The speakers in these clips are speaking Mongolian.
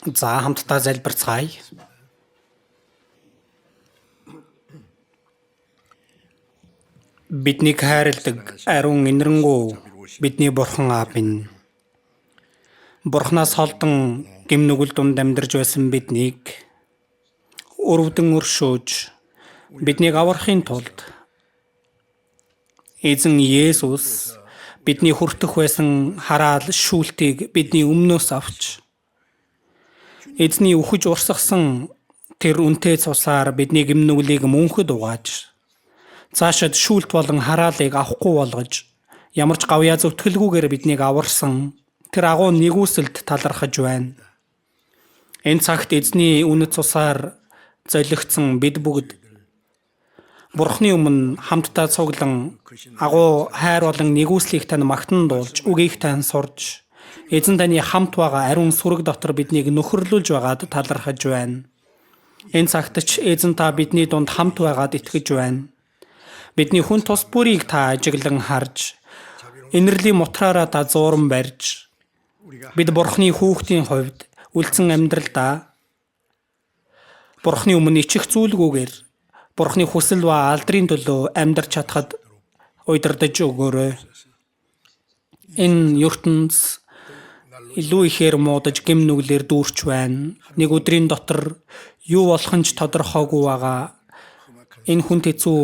За хамтдаа залбирцгаая. Биднийг хайрладаг ариун инэрэнгүү бидний бурхан аав минь. Бурханаас холдон гэм нүгэл дунд амьдарч байсан биднийг өрөвдөн өршөөж биднийг аврахын тулд эзэн Есүс бидний хүртэх байсан хараал шүүлтийг бидний өмнөөс авч эзний үхэж урсгасан тэр үнэтэй цусаар бидний гэм нүглийг мөнхөд угааж цаашид шүүлт болон хараалыг авахгүй болгож ямар ч гавьяа зөвтгөлгүйгээр биднийг аварсан тэр агуу нэгүсэлд талархаж байна. Энэ цагт эзний үнэт цусаар золигдсон бид бүгд Бурхны өмнө хамтдаа цуглан агуу хайр болон нэгүслийг тань магтан дуулж үгийг тань сурж эзэн таны хамт байгаа ариун сүрэг дотор биднийг нөхөрлүүлж байгаад талархаж байна. Энэ цагт ч эзэн та бидний дунд хамт байгаад итгэж байна. Бидний хүн тус бүрийг та ажиглан харж инэрлийн мутраараа та зууран барьж бид Бурхны хүүхдийн хувьд үлдсэн амьдралдаа Бурхны өмнө ичих зүйлгүйгээр Бурхны хүсэл ба алдрын төлөө амьдарч чадхад удирдах өгөөрэй. Энэ ертөнц илүү ихээр муудаж гэм нүглэр дүүрч байна. Нэг өдрийн дотор юу болох нь ч тодорхойгүй байгаа. Энэ хүн хэцүү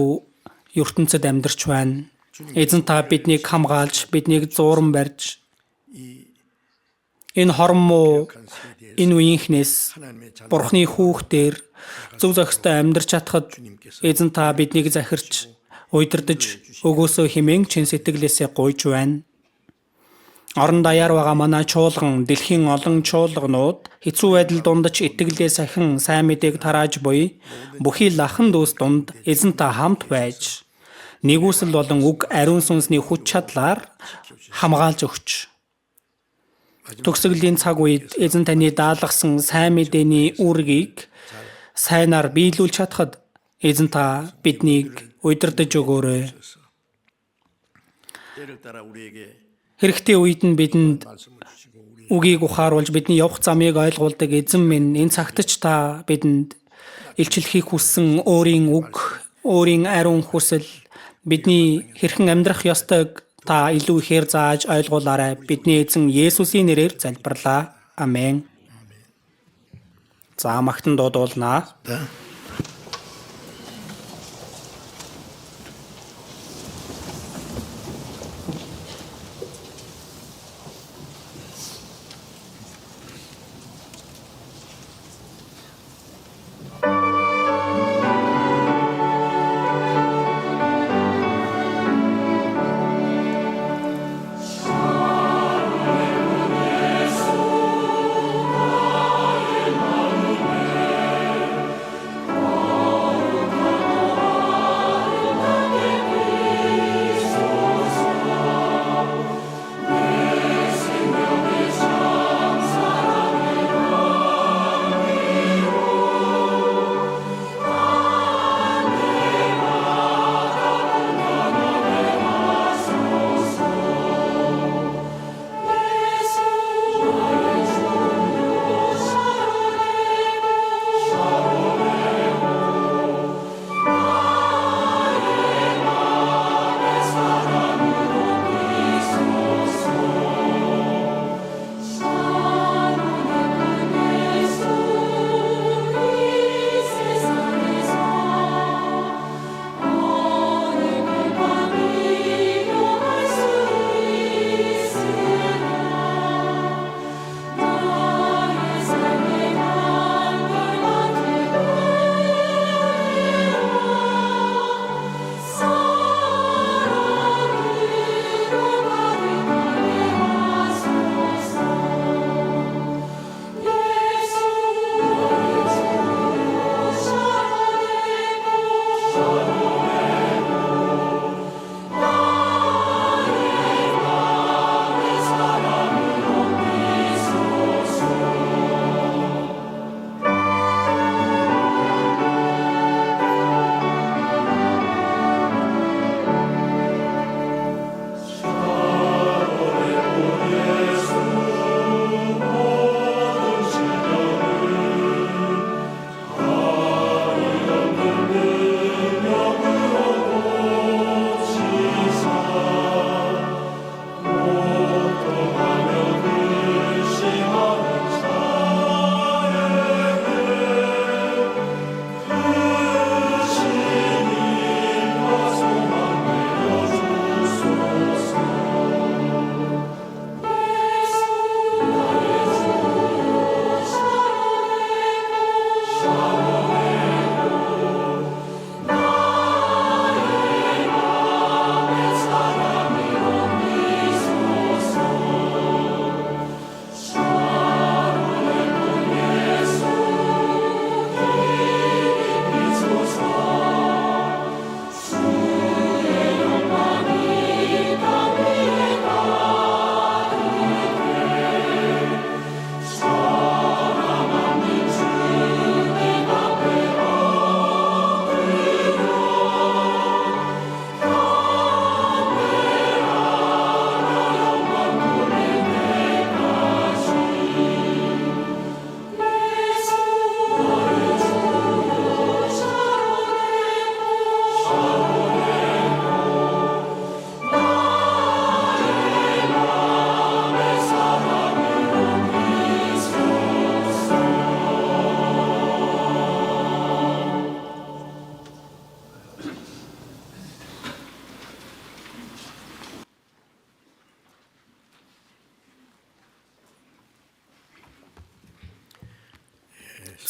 ертөнцид амьдарч байна. Эзэн та биднийг хамгаалж, биднийг зууран барьж энэ хормоо энэ үеийнхнээс Бурхны хүүхдээр зөв зохистой амьдарч чадхад эзэн та биднийг захирч удирдах өгөөсөө хэмээн чин сэтгэлээсээ гуйж байна. Орон даяар байгаа манай чуулган дэлхийн олон чуулганууд хэцүү байдал дунд ч итгэлээ сахин сайн мэдээг тарааж буй бүхий лахан дүүс дунд эзэн та хамт байж нэгүсэл болон үг ариун сүнсний хүч чадлаар хамгаалж өгч төгсгөлийн цаг үед эзэн таны даалгасан сайн мэдээний үргийг сайнаар биелүүлж чадхад эзэн та биднийг удирдах өгөөрэй. Хэрэгтэй үед нь бидэнд үгийг ухааруулж бидний явах замыг ойлгуулдаг эзэн минь энэ цагт ч та бидэнд илчлэхийг хүссэн өөрийн үг, өөрийн ариун хүсэл бидний хэрхэн амьдрах ёстойг та илүү ихээр зааж ойлгуулаарай. Бидний эзэн Есүсийн нэрээр залбирлаа. Амен. За магтан дуудуулнаа.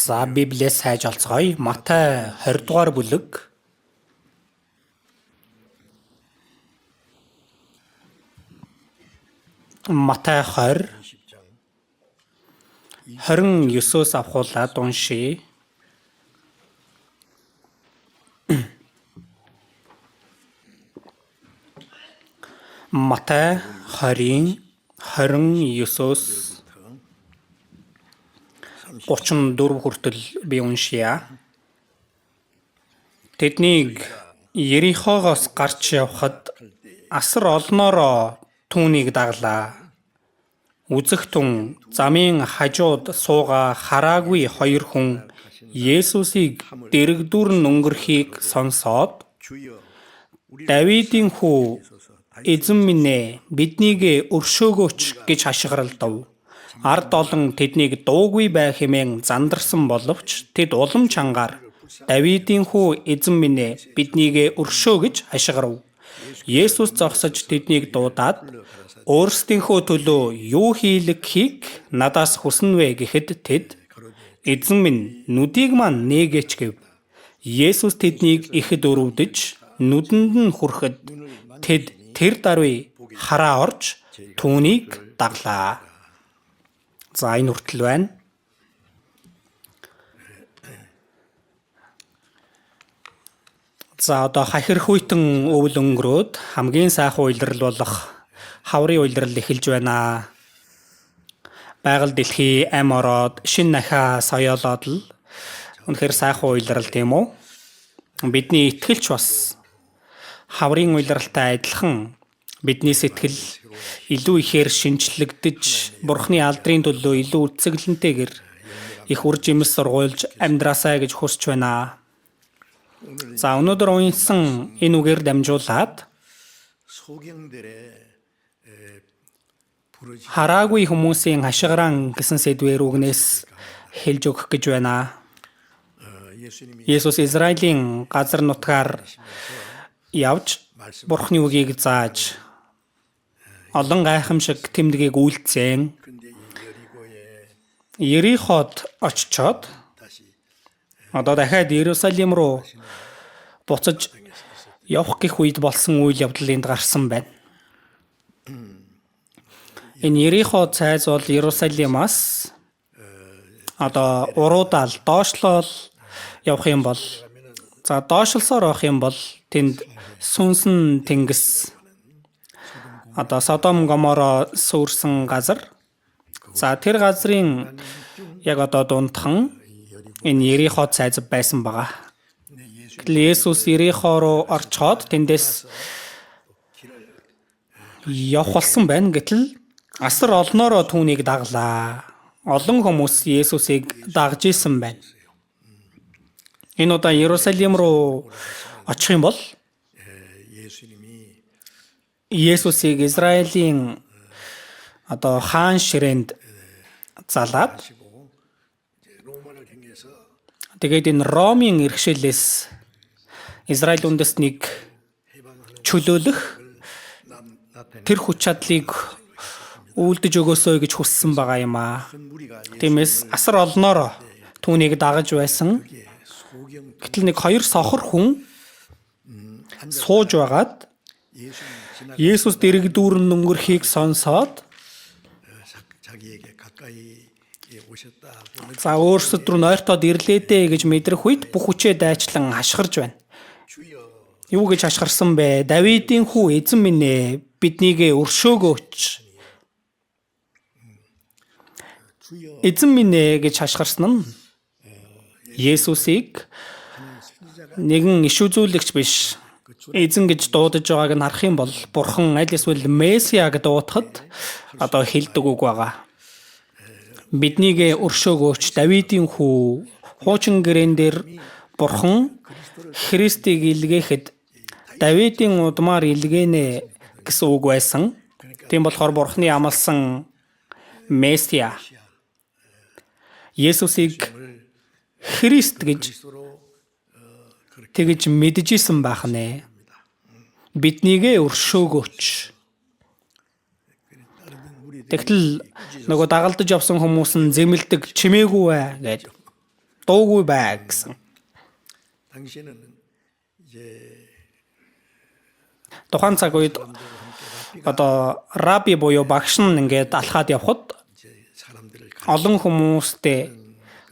За Библиэс хайж олцгоё. Матай 20 дугаар бүлэг. Матай 20 29-өөс авахуулаад уншия. Матай 20-ийн 29-өөс 34 хүртэл би уншия. Тэднийг Ерихогоос гарч явхад асар олноороо түүнийг даглаа. Үзэх тун замын хажууд сууга хараагүй хоёр хүн Есүсийг дэрэгдүүрэн өнгөрөхийг сонсоод Давидын хүү эзэн минь ээ биднийг өршөөгөөч гэж хашгиралдав. Ард олон тэднийг дуугүй байх хэмээн зандарсан боловч тэд улам чангаар Давидын хүү эзэн минь ээ биднийг өршөө гэж хашгирав. Есүс зогсож тэднийг дуудаад өөрсдийнхөө төлөө юу хийлгэхийг надаас хүснэ вэ гэхэд тэд эзэн минь нүдийг маань нээгээч гэв. Есүс тэднийг ихэд өрөвдөж нүдэнд нь хүрэхэд тэд тэр даруй хараа орж түүнийг даглаа. За энэ хүртэл байна. За одоо хахирх үйтэн өвөл өнгөрөөд хамгийн сайхан улирал болох хаврын улирал эхэлж байна. Байгаль дэлхий ам ороод шин нахаа соёолоод л үнэхээр сайхан улирал тийм үү? Бидний итгэлч бас хаврын улиралтай адилхан бидний сэтгэл илүү ихээр шинчлэгдэж Бурхны алдрын төлөө илүү үтсгэлэнтэйгэр их үр жимс сургуульж амьдраасаа гэж хүсэж байна. За өнөөдөр унсан энэ үгээр дамжуулаад хараагүй хүмүүсийн хашгиран гэсэн сэдвээр үгнээс хэлж өгөх гэж байна. Есүс Израилийн газар нутгаар явж Бурхны үгийг зааж олон гайхамшиг тэмдгийг үйлцэн Ериход очичоод одоо дахиад Иерусалим руу буцаж явах гэх үед болсон үйл явдал энд гарсан байна. Энэ Ерихо цайз бол Иерусалимаас одоо уруудаал доошлол явах юм бол доошлсоор авах юм бол тэнд сүнсэн тэнгис одоо Содом Гоморо сүрсэн газар. За тэр газрын яг одоо дундхан энэ Ерихо цайз байсан байгаа. Есүс Ерихо руу орчоод тэндээс явах болсон байна. Гэтэл асар олноороо түүнийг даглаа. Олон хүмүүс Есүсийг дагж исэн байна. Энэ удаа Иерусалим руу очих юм бол Есүсийг Израилийн одоо хаан ширээнд залаад тэгээд энэ Ромын иргэшээлээс Израиль үндэстнийг чөлөөлөх тэр хүч чадлыг үлдэж өгөөсэй гэж хүссэн байгаа юм аа. Тиймээс асар олноороо түүнийг дагаж байсан. Гэтэл нэг хоёр сохор хүн сууж байгаад Есүс дэрэгдүүрэн өнгөрөхийг сонсоод за өөрсдөд рүү нойртоод ирлээ дээ гэж мэдрэх үед бүх хүчээ дайчлан хашгирж байна. Юу гэж хашгирсан бэ? Давидын хүү эзэн минь ээ биднийг өршөөгөөч. Эзэн минь ээ гэж хашгирсан нь Есүсийг нэгэн иш үзүүлэгч биш эзэн гэж дуудаж байгааг нь харах юм бол Бурхан аль эсвэл Месиаг дуудахад одоо хэлдэг үг байгаа. Биднийг өршөөгөөч Давидын хүү хуучин гэрээн дээр Бурхан Христийг илгээхэд Давидын удмаар илгээнэ гэсэн үг байсан. Тийм болохоор Бурханы амласан Месиа Есүсийг Христ гэж тэгж мэдчихсэн байх нэ. Биднийг өршөөгөөч. Тэгтэл нөгөө дагалдаж явсан хүмүүс нь зэмэлдэг чимээгүй вэ гэд. дуугүй бай гэсэн. 당시에는 이제 Тухайн цаг үед одоо раби буюу багш нь ингээд алхаад явхад 사람들을 олон хүмүүстэй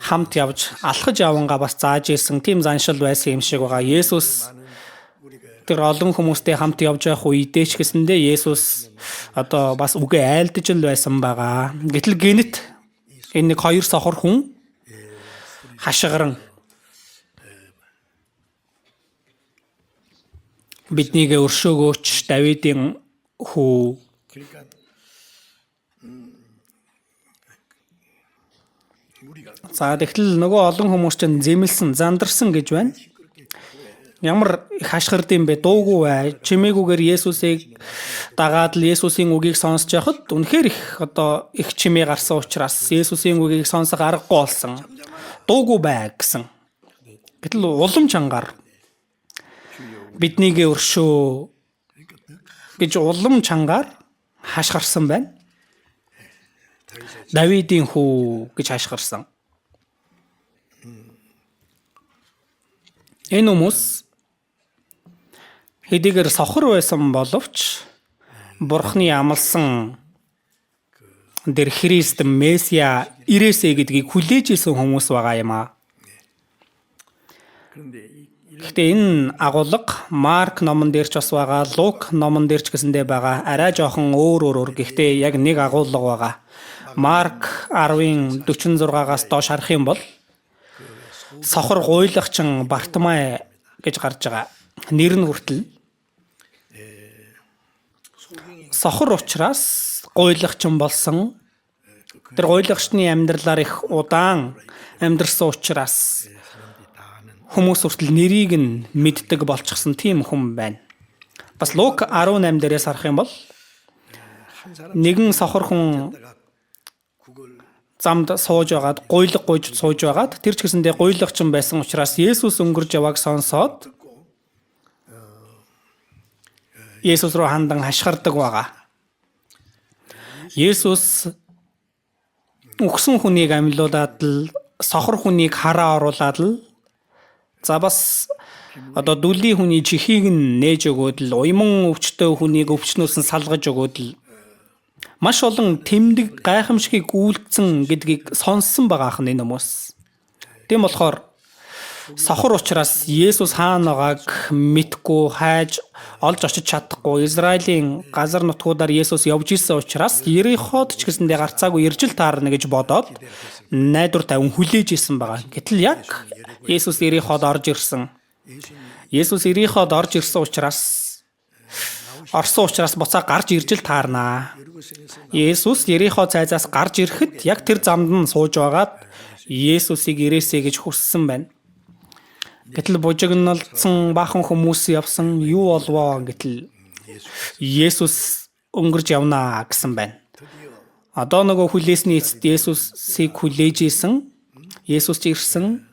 хамт явж алхаж явангаа бас зааж исэн тийм заншил байсан юм шиг байгаа. Есүс тэр олон хүмүүстэй хамт явж явах үедээ ч гэсэндээ Есүс одоо бас үгээ айлдаж л байсан байгаа. Гэтэл гинэт энэ нэг хоёр сохор хүн хашгиран биднийг өршөөгөөч Давидын хүү 그러니까 за тэгтэл нөгөө олон хүмүүс чинь зэмлсэн, зандарсан гэж байна. Ямар их хашгирд юм бэ? Дуугүй бай. Чимээгүйгээр Есүсийг дагаад л Есүсийн үгийг сонсож яхад үнэхээр их одоо их чимээ гарсан учраас Есүсийн үгийг сонсох аргагүй болсон. Дуугүй бай гэсэн. Гэтэл улам чангаар биднийг өршөө гэж улам чангаар хашгирсан байна. Давидын хүү гэж хашгирсан. Энэ хүмүүс хэдийгээр сохор байсан боловч Бурхны амласан дэр Христ Месиа ирээсэ гэдгийг хүлээж исэн хүмүүс байгаа юм аа. 그런데 Гэхдээ энэ агуулга Марк номон дээр ч бас байгаа, Лук номон дээр ч гэсэндээ байгаа. Арай жоохон өөр. Гэхдээ яг нэг агуулга байгаа. Марк 10-ын 46-аас доош харах юм бол сохор гуйлагчин Бартимай гэж гарч байгаа. Нэр нь хүртэл сохор учраас гуйлагчин болсон. Тэр гуйлагчны амьдралаар их удаан амьдарсан учраас хүмүүс хүртэл нэрийг нь мэддэг болчихсон тийм хүн байна. Бас Лук 18 дээрээс харах юм бол нэгэн сохор хүн замд сууж байгаад гуйлаг гуйж сууж байгаад тэр ч гэсэндээ гуйлагчин байсан учраас Есүс өнгөрж явааг сонсоод Есүс рүү хандан хашгирдаг байгаа. Есүс өгсөн хүнийг амьлуулад л сохор хүнийг хараа оруулаад л за бас одоо дүлийн хүний чихийг нь нээж өгөөд л уйман өвчтөе хүнийг өвчнөөс нь салгаж өгөөд л маш олон тэмдэг гайхамшигыг үйлдсэн гэдгийг сонссон байгаа ах энэ хүмүүс. Тийм болохоор сохор учраас Есүс хаана байгааг мэдгүй хайж олж очиж чадахгүй Израилийн газар нутгуудаар Есүс явж исэн учраас Ериход ч гэсэндээ гарцаагүй иржил таарна гэж бодоод найдвар тавин хүлээж исэн байгаа. Гэтэл яг Есүс Ериход орж ирсэн. Есүс Ериход орж ирсэн учраас орсон учраас буцаа гарч иржил таарнаа. Есүс Ерихо цайзаас гарч ирэхэд яг тэр замд нь сууж байгаад Есүсийг ирээсэй гэж хүссэн байна. Гэтэл бужигналцсан баахан хүмүүс явсан юу болвоо гэтэл Есүс өнгөрж явнаа гэсэн байна. Одоо нөгөө хүлээсний эцэст Есүсийг хүлээж исэн. Есүс ч ирсэн.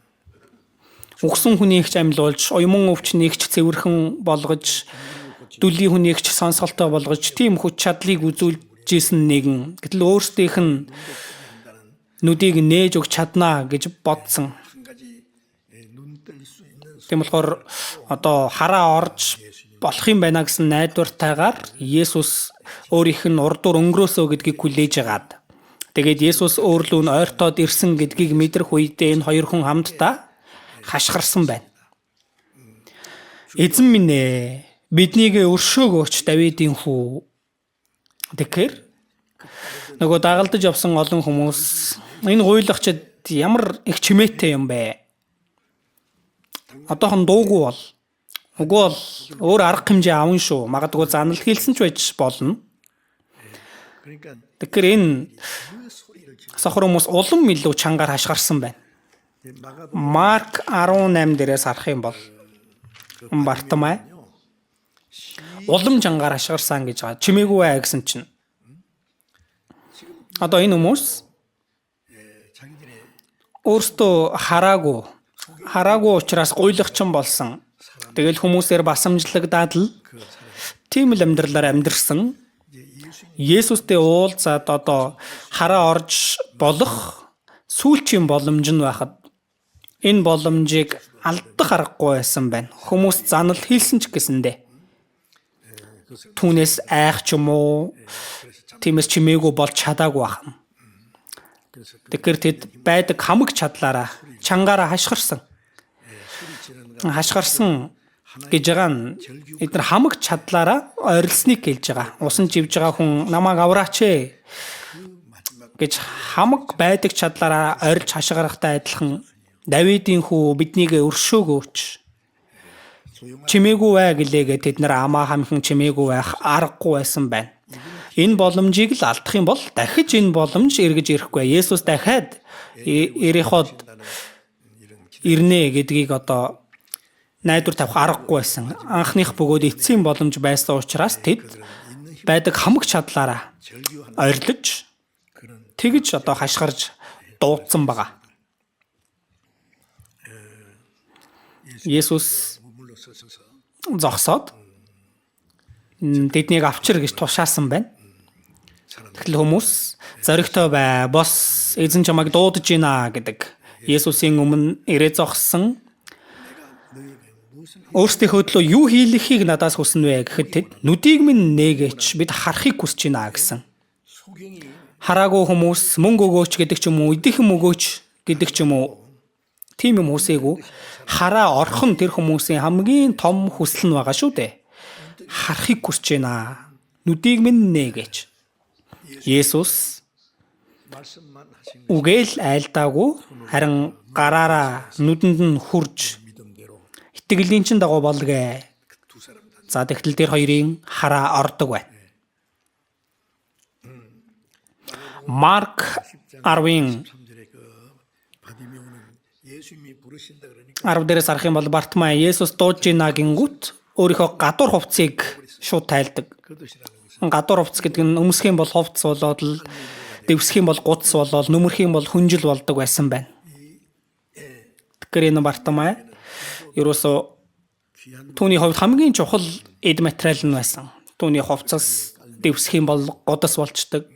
Өгсөн хүнийг ч амьлуулж, уйман өвчнийг ч цэвэрхэн болгож, дүлийн хүнийг ч сонсголтой болгож, тийм хүч чадлыг үзүүлж исэн нэгэн. Гэтэл өөрсдийнх нь нүдийг нээж өгч чаднаа гэж бодсон. Тийм болохоор одоо хараа орж болох юм байна гэсэн найдвартайгаар Есүс өөрийнх нь урдуур өнгөрөөсөө гэдгийг хүлээж агаад. Тэгээд Есүс өөрлөө нь ойртоод ирсэн гэдгийг мэдрэх үедээ энэ хоёр хүн хамтдаа хашгирсан байна. Эзэн минь ээ, биднийг өршөөгөөч Давидын хүү. Тэгэхээр нөгөө дагалдаж явсан олон хүмүүс энэ гуйлагчид ямар их чимээтэй юм бэ? Одоохон дуугүй бол үгүй бол өөр арга хэмжээ авна шүү. Магадгүй занал хийлсэн ч байж болно. Тэгэхээр энэ сохор хүмүүс улам илүү чангаар хашгирсан байна. Марк 18 дээрээс харах юм бол Бартимай улам чангаар хашгирсан гэж байгаа. Чимээгүй бай гэсэн чинь. Одоо энэ хүмүүс өөртөө хараагүй учраас гуйлагчин болсон. Тэгэл хүмүүсээр басамжлагдаад л тийм л амьдралаар амьдэрсэн. Есүстэй уулзаад одоо хараа орж болох сүүлчийн боломж нь байхад Энэ боломжийг алдах аргагүй байсан байна. Хүмүүс занал хийсэн ч гэсэндээ түүнээс айх ч юм уу, тиймээс чимээгүй болж чадаагүй байна. Тэгэхээр тэд байдаг хамаг чадлаараа чангаараа хашгирсан. Хашгирсан гэж байгаа нь эдгээр хамаг чадлаараа ойрлсныг хэлж байгаа. Усан живж байгаа хүн намайг авраач ээ гэж хамаг байдаг чадлаараа ойрлж хашгирахтай адилхан Давидын хүү биднийг өршөөгөөч. Чимээгүй бай гэлээгээ тэд нар амаа хамхан чимээгүй байх аргагүй байсан байна. Энэ боломжийг л алдах юм бол дахиж энэ боломж эргэж ирэхгүй. Есүс дахиад Ериход ирнэ гэдгийг одоо найдвар тавих аргагүй байсан. Анхных бөгөөд эцсийн боломж байсан учраас тэд байдаг хамаг чадлаараа ойрлож тэгж одоо хашгирж дуудсан байгаа. Есүс зогсоод тэднийг авчир гэж тушаасан байна. Тэгтэл хүмүүс зоригтой бай, бос эзэн чамайг дуудаж байна гэдэг. Есүсийн өмнө ирээ зогссон өөрсдийнхөө төлөө юу хийлэхийг надаас хүснэ вэ гэхэд тэд нүдийг минь нээгээч бид харахыг хүсэж байна гэсэн. Хараагүй хүмүүс мөнгө өгөөч гэдэг ч юм уу, эдийнхэн өгөөч гэдэг ч юм уу, тийм юм хүсээгүй. Хараа орхон тэр хүмүүсийн хамгийн том хүсэл нь байгаа шүү дээ. Харахыг хүсэж байна. Нүдийг минь нээгээч. Есүс үгээл айлдаагүй харин гараараа нүдэнд нь хурж итгэлийн чин дагуу болгээ. За тэгтэл тэр хоёрын хараа ордог байна. Марк 10-ын 10 дээрээс харах юм бол Бартимай Есүс дуудаж байна гингүүт өөрийнхөө гадуур хувцсыг шууд тайлдаг. Гадуур хувцс гэдэг нь өмсөх юм бол хувцс болоод л дэвсэх юм бол гудс болоод нүмерх юм бол хүнжил болдог байсан байна. Тэгэхээр энэ Бартимай ерөөсөө түүний хувьд хамгийн чухал эд материал нь байсан. Түүний хувцас дэвсэх юм бол гудас болчдөг,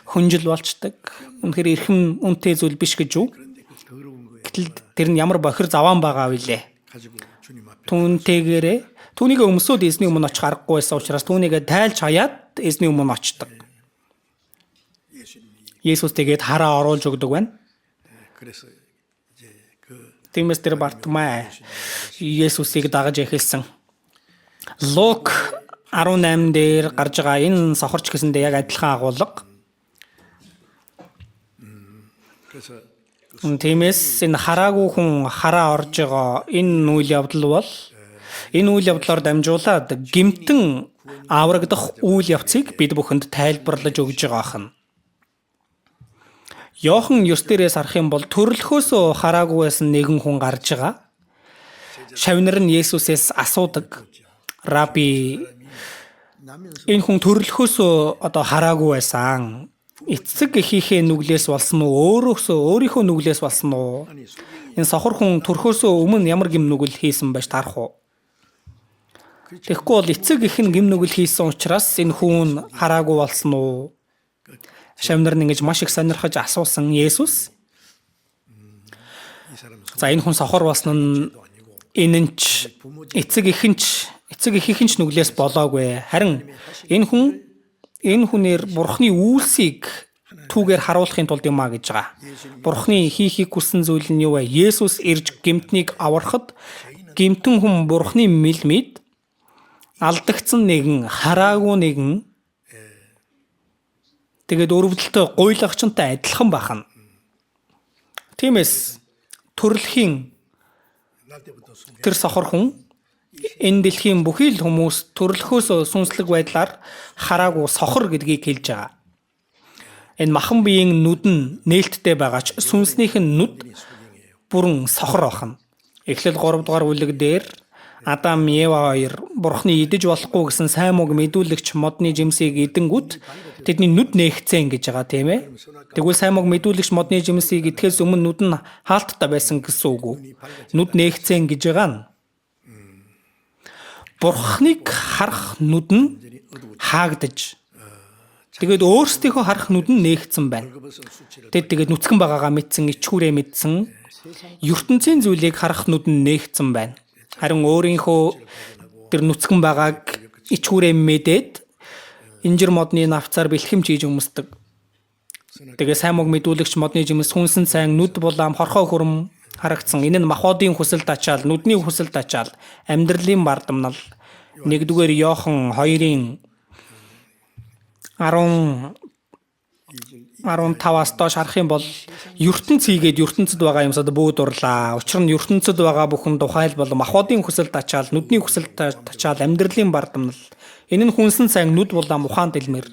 хүнжил болчдөг. Үнэхээр эрхэм үнэтэй зүйл биш гэж юу? Гэтэл тэр нь ямар бохир заваан байгаа вүлээ. Түүнийг өмсөд эзний өмнө очих аргагүй байсан учраас түүнийг тайлж хаяад эзний өмнө очдог. Есүс тэгээд хараа оруулж өгдөг байна. Тиймээс тэр Бартимай Есүсийг дагаж эхэлсэн. Лук 18 дээр гарч байгаа энэ сохорч гэсэндээ яг адилхан агуулга. Тиймээс энэ хараагүй хүн хараа орж байгаа энэ үйл явдал бол энэ үйл явдлаар дамжуулаад гэмтэн аврагдах үйл явцыг бид бүхэнд тайлбарлаж өгж байгаа хэн. Йохан 9 дээрээс харах юм бол төрлөхөөсөө хараагүй байсан нэгэн хүн гарч байгаа. Шавнар нь Есүсээс асуудаг. Раби, энэ хүн төрлөхөөсөө одоо хараагүй байсан. Эцэг эхийнхээ нүглээс болсон уу? Өөрийнхөө нүглээс болсон уу? Энэ сохор хүн төрхөөсөө өмнө ямар гим нүгэл хийсэн байж тарах уу? Тэгэхгүй бол эцэг эх нь гим нүгэл хийсэн учраас энэ хүн хараагүй болсон уу? Шавнар нь ингэж маш их сонирхож асуусан Есүс. За энэ хүн сохор болсон нь энэ нь ч эцэг эхийнхэн ч нүглээс болоогүй. Харин энэ хүнээр Бурхны үйлсийг түүгээр харуулахын тулд юм а гэж байгаа. Бурхны хийхийг хүссэн зүйл нь юу вэ? Есүс ирж гэмтнийг аврахад гэмтэн хүн Бурхны мэлмид алдагдсан нэгэн, хараагүй нэгэн тэгээд өрөвдөлтөй гуйлагчтай адилхан бахна. Тиймээс төрөлхийн тэр сохор хүн энэ дэлхийн бүхий л хүмүүс төрлөхөөс сүнслэг байдлаар хараагүй сохор гэдгийг хэлж байгаа. Энэ махан биеийн нүд нь нээлттэй байгаа ч сүнснийх нь нүд бүрэн сохор байна. Эхлэл 3 дугаар бүлэг дээр Адам, Ева хоёр Бурхны идэж болохгүй гэсэн сайн мог мэдүүлэгч модны жимсийг идэнгүүт тэдний нүд нээгцэн гэж байгаа тийм ээ. Тэгвэл сайн мог мэдүүлэгч модны жимсийг идэхээс өмнө нүд нь хаалттай байсан гэсэн үг үү? Нүд нээгцэн гэж байгаа нь Бурхныг харах нүд нь хаагдаж тэгээд өөрсдийнхөө харах нүд нь нээгцэн байна. Тэгээд нүцгэн байгаагаа мэдсэн, ичхүүрээ мэдсэн, ертөнцийн зүйлийг харах нүд нь нээгдсэн байна. Харин өөрийнхөө тэр нүцгэн байгааг ичгүүрээ мэдээд инжир модны навцаар бэлхэм хийж өмсдөг. Тэгээ сайн мог мэдүүлэгч модны жимс хүнсэн сайн нүд булаам хорхоо хүрм харагдсан. Энэ нь махбодын хүсэлд ачаал, нүдний хүсэлд ачаал, амьдралын бардамнал. 1-р Иохан 2-ын 15-аас доош харах юм бол ертөнц хийгээд ертөнцид байгаа юмсад бүүд урлаа. Учир нь ертөнцид байгаа бүхэн тухайлбал махбодын хүсэлд ачаал, нүдний хүсэлд ачаал, амьдралын бардамнал. Энэ нь хүнсэн сайн нүд булаам ухаан дэлмэр.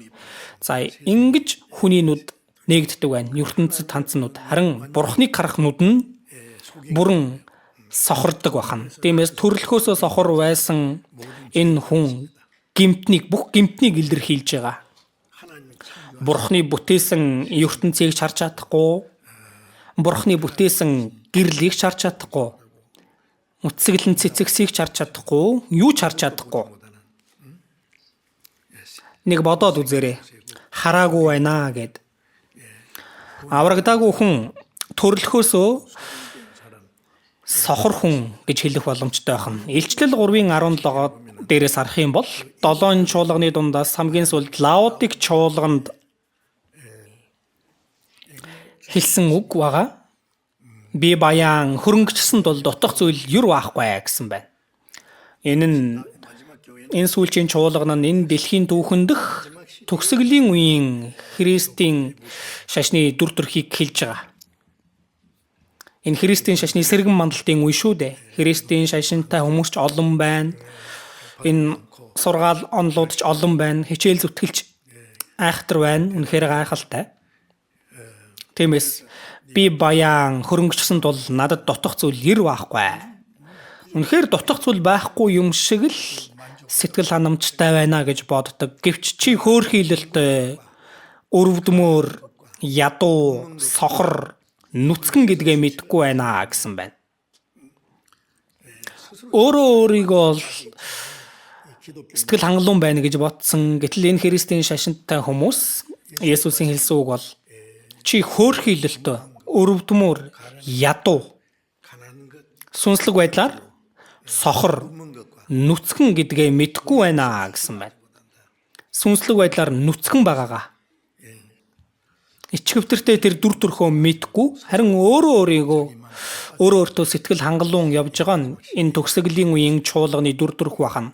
За ингэж хүний нүд нээгддэг байна. ертөнцид хандсан нүд. Харин бурхныг харах нүд нь бүрэн сохордог бахан. Тиймээс төрөлхөөсөө сохор байсан энэ хүн бүх гэмтнийг илэрхийлж байгаа. Бурхны бүтээсэн ертөнцийг харж чадахгүй, бурхны бүтээсэн гэрлийг харж чадахгүй, үцэглэн цэцэгсийг харж чадахгүй, юу ч харж чадахгүй. Нэг бодоод үзээрэй. Хараагүй байна гэд. Аврагдаагүй хүн төрөлхөөсөө сохор хүн гэж хэлэх боломжтой байна. Илчлэл 3:17 дээрээс харах юм бол 7 чуулганы дундаас хамгийн сүүлд Лаодик чуулганд хэлсэн үг байгаа. Би баян хөрөнгөчсөн тул дутах зүйл юр байхгүй гэсэн байна. Энэ сүүлчийн чуулган нь энэ дэлхийн түүхэндх төгсгөлийн үеийн Христийн шашны дүр төрхийг хэлж байгаа. Энэ Христийн шашны сэргэн мандалтын үе шүү дээ. Христийн шашинтай хүмүүс ч олон байна. Энэ сургаал онлууд ч олон байна. Хичээл зүтгэлч айхтар байна. Үнэхээр гайхалтай. Тиймээс би баян хөрөнгөчсөн тул надад дутах зүйл ер байхгүй. Үнэхээр дутах зүйл байхгүй юм шиг л сэтгэл ханамжтай байна гэж боддог. Гэвч чи хөөрхийлэлтэй, өрөвдмөр, ядуу, сохор, нүцгэн гэдгээ мэдэхгүй байна гэсэн байна. Өөрийгөө сэтгэл хангалуун байна гэж бодсон. Гэтэл энэ Христийн шашинтай хүмүүс Есүсийн хэлсэн үг бол чи хөөрхийлэлтэй, өрөвдмөр, ядуу, сүнслэг байдлаар сохор, нүцгэн гэдгээ мэдэхгүй байна гэсэн байна. Сүнслэг байдлаар нүцгэн байгаагаа ичгэвтэртэй тэр дүр төрхөө мэдгүй, харин өөртөө сэтгэл хангалуун явж байгаа нь энэ төгсгөлийн үеийн чуулганы дүр төрх бахан.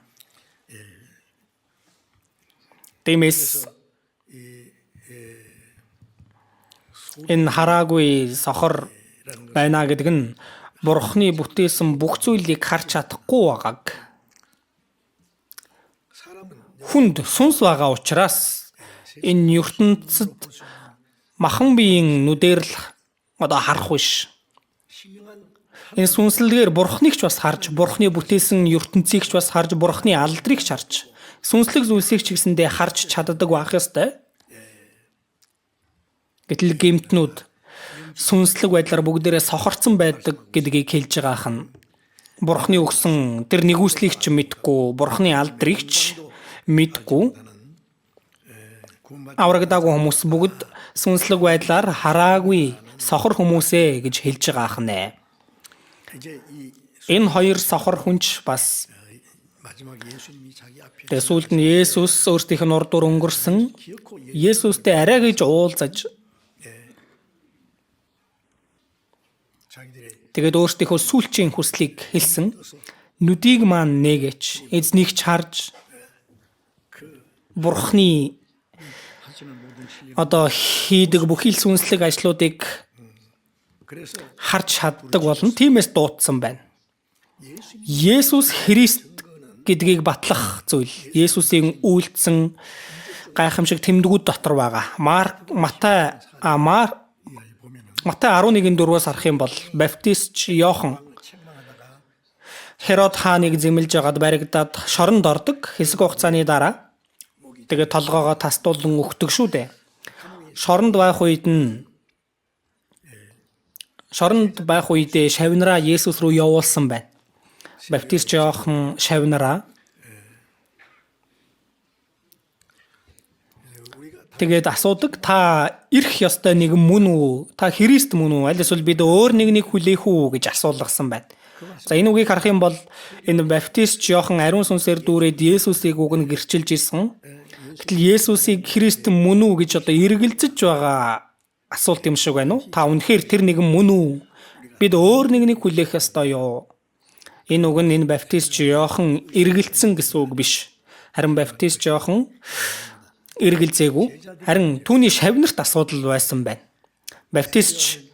Тиймээс энэ хараагүй сохор байна гэдэг нь Бурхны бүтээсэн бүх зүйлийг харж чадахгүй байгааг. Хүнд сүнс байгаа учраас энэ ертөнцид махан биеийн нүдээр л харах биш. Энэ сүнслэгээр Бурхныг ч бас харж, Бурхны бүтээсэн ертөнцийг ч бас харж, Бурхны алдрыг ч харж, сүнслэг зүйлсийг ч гэсэндээ харж чаддаг байх ёстой. Гэтэл гэмтнүүд сүнслэг байдлаар бүгдээрээ сохорцсон байдаг гэдгийг хэлж байгаа хан. Бурхны өгсөн тэр нэгүслийг ч мэдгүй, Бурхны алдрыг ч мэдгүй. Аврагдаагүй хүмүүс бүгд сүнслэг байдлаар хараагүй сохор хүмүүсээ гэж хэлж байгаа хнэ. Энэ хоёр сохор хүнч бас сүүлд нь Есүс өөртөөх нь урд өнгөрсөн Есүстэй арай гэж уулзаж тэгээд өөртөөхөө сүүлчийн хүслийг хэлсэн. Нүдийг маань нээгээч, эзнийг ч харж Бурхны хийдэг бүхий л сүнслэг ажлуудыг харж чаддаг болно. Тиймээс дуудсан байна. Есүс Христ гэдгийг батлах зүйл. Есүсийн үйлдсэн гайхамшиг тэмдгүүд дотор байгаа. Матай 11:4-өөс харах юм бол баптистч Иохан Херод хааныг зэмлж байгаад баригдаад шоронд ордог. Хэсэг хугацааны дараа тэгээд толгоогоо тастуулан өгдөг шүү дээ. Шоронд байх үедээ шавнараа Есүс рүү явуулсан байна. Баптист Иохан шавнараа Тэгээд асуудаг та ирэх ёстой нэгэн мөн үү? Та Христ мөн үү? Аль эсвэл бид өөр нэгнийг хүлээх үү гэж асуулгасан байна. За энэ үгийг харах юм бол энэ баптист Иохан ариун сүнсээр дүүрээд Есүсийг уг нь гэрчилж исэн. Гэтэл Есүсийг Христ мөн үү гэж одоо эргэлзэж байгаа асуулт юм шиг байна уу? Та үнэхээр тэр нэгэн мөн үү? Бид өөр нэгнийг хүлээх ёстой юу? Энэ үг нь энэ баптист Иохан эргэлзсэн гэсэн үг биш. Харин баптист Иохан эргэлзээгүй. Харин түүний шавнарт асуудал байсан байна. Баптист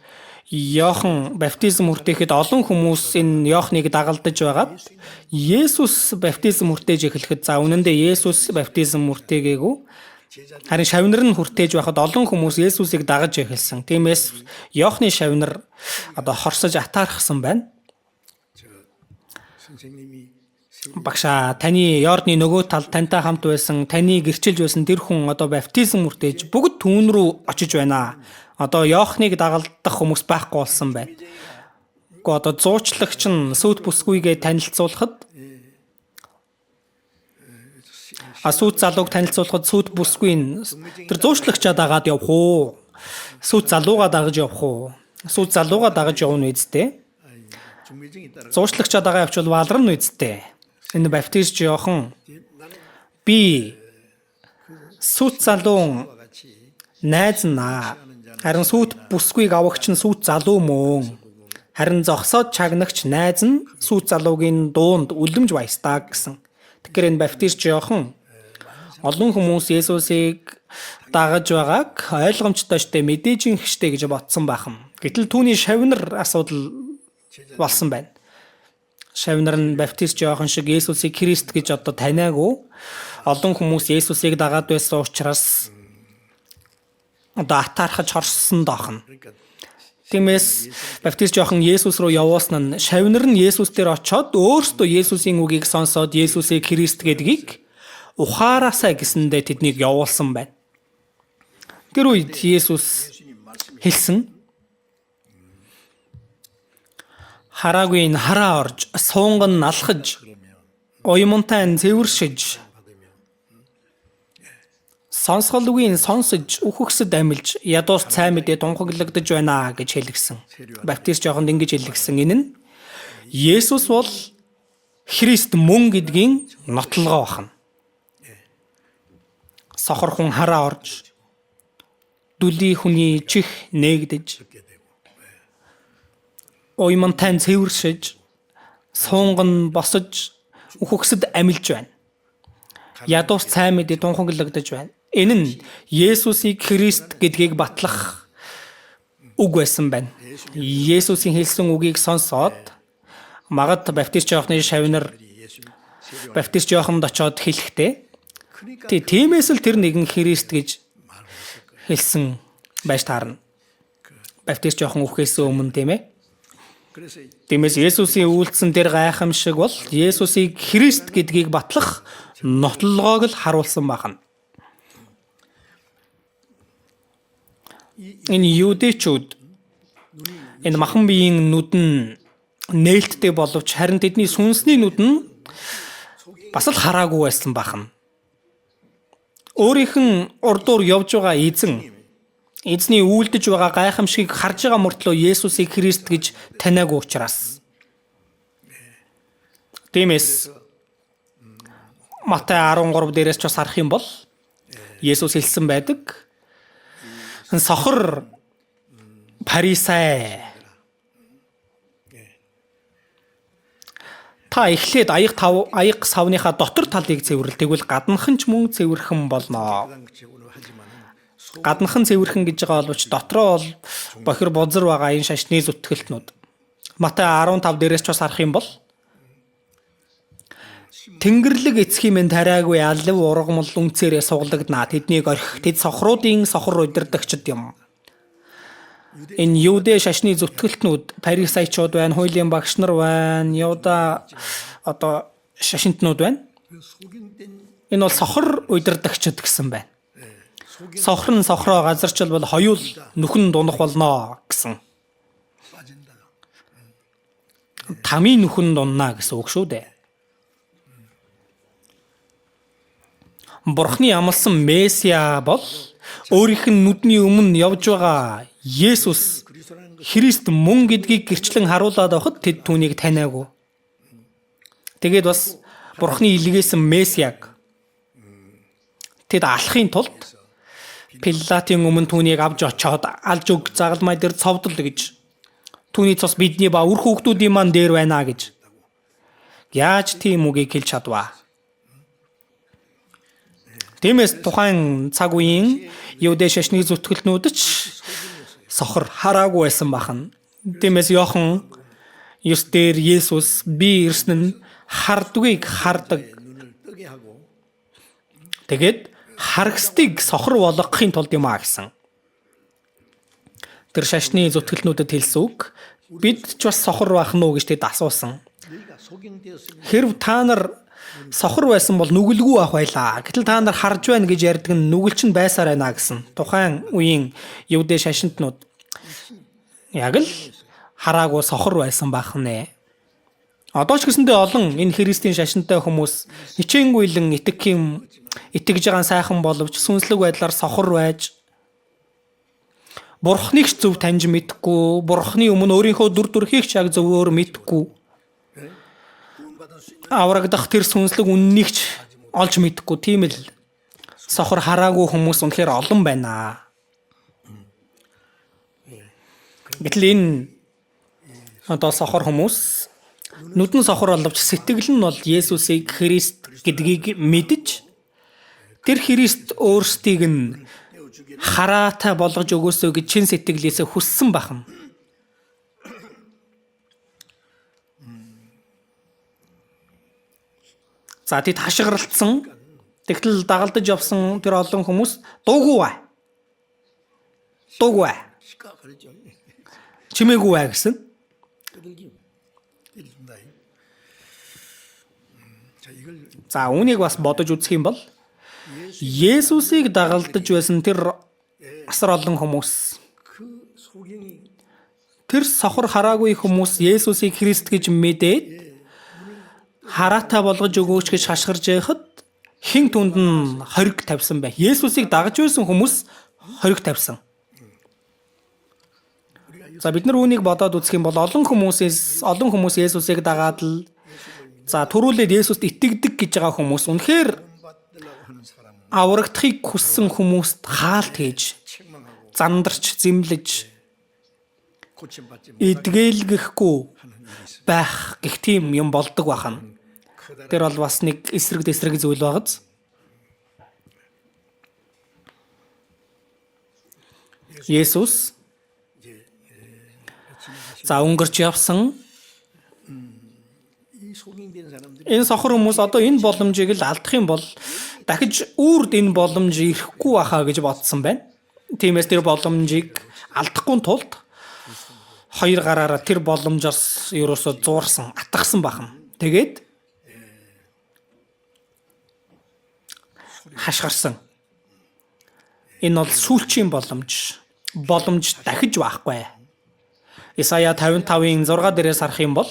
Иохан баптизм хүртээхэд олон хүмүүс энэ Иоханыг дагалдаж байгаад Есүс баптизм хүртээж эхлэхэд за үнэндээ Есүс баптизм хүртээгээгүй. Харин шавнар нь хүртээж байхад олон хүмүүс Есүсийг дагаж эхэлсэн. Тиймээс Иоханы шавнар одоо хорсож атаархсан байна. Багшаа таны Йордны нөгөө талд тантай хамт байсан, таны гэрчилж байсан тэр хүн одоо баптизм хүртээж бүгд түүн рүү очиж байна. Одоо Иоханыг дагалдах хүмүүс байхгүй болсон байна. Гэхдээ одоо зуучлагч нь сүт бүсгүйгээ танилцуулахад сүт залууг танилцуулахад сүт бүсгүй нь тэр зуучлагчаа дагаад явах уу? Сүт залуугаа дагаж явах уу? Сүт залуугаа дагаж явна үсттэй. Зуучлагчаа дагаа явуул валрна үсттэй. Энэ баптист Иохан би сүт залуу найз наа. Харин сүт бүсгүйг авагч нь сүт залуу мөн. Харин зогсоод чагнагч найз нь сүт залуугийн дуунд үлэмж баястаа гэсэн. Тэгэхээр энэ баптист Иохан олон хүмүүс Есүсийг дагаж байгааг ойлгомжтой штэ мэдээж ихтэй гэж бодсон бахан. Гэтэл түүний шавнар асуудал болсон байна. Шавнар нь баптист Иохан шиг Есүсийг Христ гэж одоо таниагүй. Олон хүмүүс Есүсийг дагаад байсан учраас одоо атаархаж хорссон доохно. Тиймээс баптист Иохан Есүс рүү явуулсан нь шавнар нь Есүс дээр очиод өөрсдөө Есүсийн үгийг сонсоод Есүсийг Христ гэдгийг ухаараасаа гэсэндээ тэднийг явуулсан байна. Тэр үед Есүс хэлсэн хараагүй нь хараа орж, суунган алхаж, уймантай нь цэвэршиж, сонсголгүй нь сонсож, үхэгсэд амилж, ядуус цай мэдээ тунхаглагдаж байна гэж хэлгсэн. Баптист Иоханд ингэж хэлгсэн. Энэ нь Есүс бол Христ мөн гэдгийн нотлогоо бахна. Сохор хүн хараа орж, дүлий хүний чих нээгдэж, уймантай цэвэршиж, суунган босож, үхэгсэд амилж байна. Ядуус цай мэдээ тунхаглагдаж байна. Энэ нь Есүсийг Христ гэдгийг батлах үг байсан байна. Есүсийн хэлсэн үгийг сонсоод магад баптист Иоханы шавнар баптист Иоханд очиод хэлэхдээ тиймээс л тэр нэгэн Христ гэж хэлсэн байж таарна. Баптист Иохан үхээс өмнө тийм ээ. Тиймээс Есүсийн үйлдэл дээр гайхамшиг бол Есүсийг Христ гэдгийг батлах нотлогоог л харуулсан байна. Энэ юудэчүүд энэ махан биеийн нүд нь нээлттэй боловч харин тэдний сүнсний нүд нь бас л хараагүй байсан байна. Өөрийнх нь урдуур явж байгаа эзний үйлдэж байгаа гайхамшигыг харж байгаа мөртлөө Есүсийг Христ гэж таниагүй учраас. Тиймээс Матай 13 дээрээс ч бас харах юм бол Есүс хэлсэн байдаг. Сохор Фарисей та эхлээд аяг савныхаа дотор талыг цэвэрлэл тэгвэл гаднах нь ч мөн цэвэрхэн болно. Гаднах нь цэвэрхэн гэж байгаа боловч дотроо бол бохир бузар байгаа энэ шашны зүтгэлтнүүд. Матай 15 дээрээс ч бас харах юм бол Тэнгэрлэг эцгийн минь тарайгүй алив ургамал үнцээрээ суглагдана. Тэднийг орхих тэд сохруудын сохор удирдагчд юм. Энэ Юудэ шашны зүтгэлтнүүд Фарисеучуд байна, хуулийн багш нар байна, Юда одоо шашинтнууд байна. Энэ бол сохор удирдагчд гэсэн байна. Сохор нь сохроо газарчилбал хоёул нүхэн дунах болно гэсэн. Тамийн нүхэн дунна гэсэн үг шүү дээ. Бурхны амласан Месиа бол Өөрийнх нь нүдний өмнө явж байгаа Есүс Христ мөн гэдгийг гэрчлэн харуулад байхад тэд түүнийг таниагүй. Тэгээд бас Бурхны илгээсэн Месиаг тэд алахын тулд Пилатын өмнө түүнийг авч очоод алж өг загалмай дээр цовдол гэж. Түүний цус бидний ба үр хүүхдүүдийн маань дээр байна гэж. Яаж тийм үгийг хэлж чадваа? Тиймээс тухайн цаг үеийн Юудэ шашны зүтгэлтнүүд ч сохор хараагүй байсан бахан. Тиймээс Иохан 9 дээр Есүс би ирсэн нь хардгыг хардаг. Тэгээд харагсдыг сохор болгохын тулд юм а гэсэн. Тэр шашны зүтгэлтнүүдэд хэлсэн үг бид ч бас сохор байх нь уу гэж тэд асуусан. Хэрв та нар сохор байсан бол нүгэлгүй байх байлаа. Гэтэл та нар харж байна гэж ярьдаг нь нүгэлч нь байсаар байна гэсэн. Тухайн үеийн Юудэ шашинтнууд яг л хараагүй сохор байсан байх нэ. Одоо ч гэсэндээ олон энэ Христийн шашинтай хүмүүс хичээнгүйлэн итгэж байгаа сайхан боловч сүнслэг байдлаар сохор байж Бурхныг ч зөв таньж мэдхгүй, Бурхны өмнө өөрийнхөө дүр төрхийг ч яг зөвөөр мэдхгүй. Аврагдах тэр сүнслэг үннийг ч олж мэдхгүй. Тийм л сохор хараагүй хүмүүс үнэхээр олон байна. Гэтэл энэ одоо сохор хүмүүс нүдэн сохор боловч сэтгэл нь бол Есүсийг Христ гэдгийг мэдж тэр Христ өөрсдийг нь хараатай болгож өгөөсөө гэж чин сэтгэлээсээ хүссэн бахна. За тэд хашгиралцсан. Тэгтэл дагалдаж явсан тэр олон хүмүүс дуугүй. Чимээгүй гэсэн. За үүнийг бас бодож үзэх юм бол Есүсийг дагалдаж байсан тэр асар олон хүмүүс тэр сохор хараагүй хүмүүс Есүсийг Христ гэж мэдээд хараатай болгож өгөөч гэж хашгирж байхад хэн түнд нь хориг тавьсан бэ? Есүсийг дагаж байсан хүмүүс хориг тавьсан. За бид нар үүнийг бодоод үзэх юм бол олон хүмүүс Есүсийг дагаад л за төрүүлээд Есүст итгэдэг гэж байгаа хүмүүс үнэхээр аврагдахыг хүссэн хүмүүст хаалт хийж зандарч зэмлэж эдгэлгэхгүй байх гэх тийм юм болдог бахан. Тэр бол бас нэг эсрэг зүйл байгааз. Есүс за өнгөрч явсан энэ сохор хүмүүс одоо энэ боломжийг л алдах юм бол дахиж үрд энэ боломж ирэхгүй байхаа гэж бодсон байна. Тиймээс тэр боломжийг алдахгүй тулд хоёр гараараа тэр боломжоос ерөөсөө зуурсан, атгсан бахан. Тэгээд хашгирсан. Энэ бол сүүлчийн боломж дахиж байхгүй. Исая 55-ын 6 дээрээс харах юм бол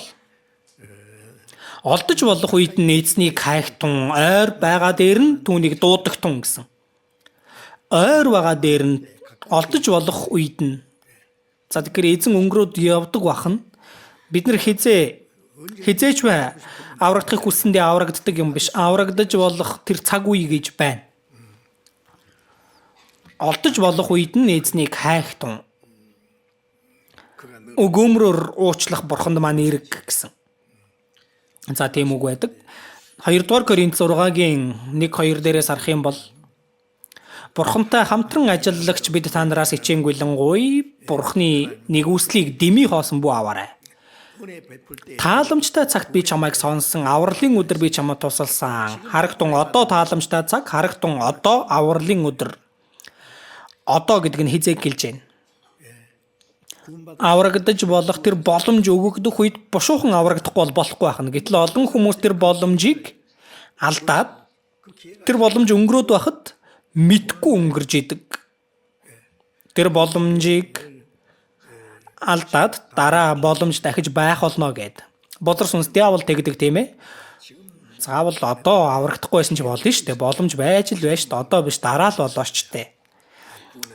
олдож болох үед нь эзнийг хайхтун, ойр байгаа дээр нь түүнийг дуудагтун гэсэн. Ойр байгаа дээр нь олдож болох үед нь за тэгэхээр эзэн өнгөрөөд явдаг бахан бид нар хизээч бай аврагдахыг хүссэндээ аврагддаг юм биш. Аврагдаж болох тэр цаг үе гэж байна. Олдож болох үед нь эзнийг хайхтун. Өгөөмрөөр уучлах бурханд маань эрг гэсэн. За тийм үг байдаг. 2 дугаар Коринт 6-гийн 1-2 дээрээс харах юм бол Бурхантай хамтран ажиллагч бид та нараас хичээнгүйлэнгуй Бурхны нэгүслийг дэмий хоосон бүү аваарай. Тааламжтай цагт би чамайг сонсон, авралын өдөр би чамд тусалсан. Харагтун одоо тааламжтай цаг, харагтун одоо авралын өдөр. Одоо гэдэг нь хизээг гэлж байна. Аврагдаж болох тэр боломж өгөгдөх үед бушуухан аврагдахгүй болохгүй байна. Гэтэл олон хүмүүс тэр боломжийг алдаад тэр боломж өнгөрөөд байхад мэдгүй өнгөрж идэг. Тэр боломжийг алдаад дараа боломж дахиж байх болно гэд. Бодрос сүнс диавол тэгдэг тийм ээ. Заавал одоо аврагдахгүй байсан ч болно шүү дээ. Боломж байж л байж шүү дээ. Одоо биш дараа л болооч дээ.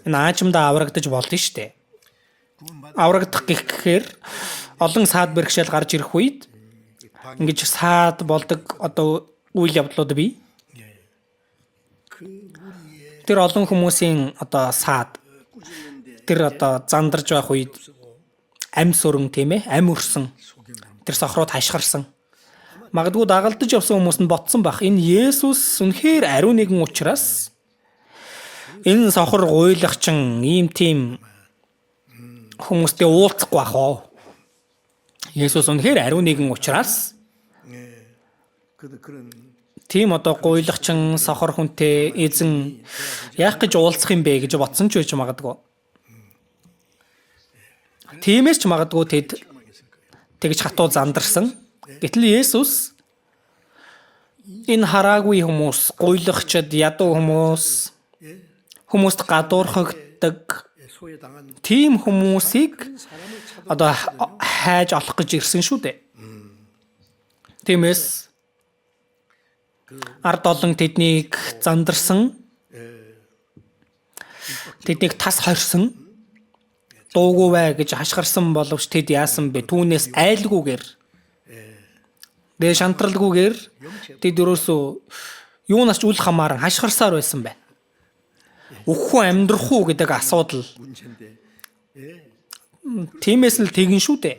Энэ аажимдаа аврагдаж болно шүү дээ. Аврагдах гэхээр олон саад бэрхшээл гарч ирэх үед ингэж саад болдог одоо үйл явдлууд бий. Тэр олон хүмүүсийн одоо саад тэр одоо зандарж байх үед ам сүрэн тийм ээ, ам өрсөн. Тэр сохрууд хашгирсан. Магадгүй дагалдаж явсан хүмүүс нь ботсон байх. Энэ Есүс үнэхээр ариун нэгэн учраас энэ сохор гуйлагчин ийм тийм хүмүүстэй уулзахгүй байх оо. Есүс үнэхээр ариун нэгэн учраас тийм одоо гуйлагчин сохор хүнтэй эзэн яах гэж уулзах юм бэ гэж бодсон ч үгүй магадгүй. Тиймээс ч магадгүй тэд тэгж хатуу зандарсан. Гэтэл Есүс энэ хараагүй хүмүүс, гуйлагчид, ядуу хүмүүс, хүмүүст гадуурхагддаг тийм хүмүүсийг одоо хайж олох гэж ирсэн шүү дээ. Тиймээс ард олон тэднийг зандарсан, тэднийг тас хорьсон, дуугүй бай гэж хашгирсан боловч тэд яасан бэ? Түүнээс айлгүйгээр дэ шантралгүйгээр тэд өрөөсөө юунаас ч үл хамааран хашгирсаар байсан байна. Өгөхгүй амьдрах уу гэдэг асуудал. Тиймээс л тэгин шүү дээ.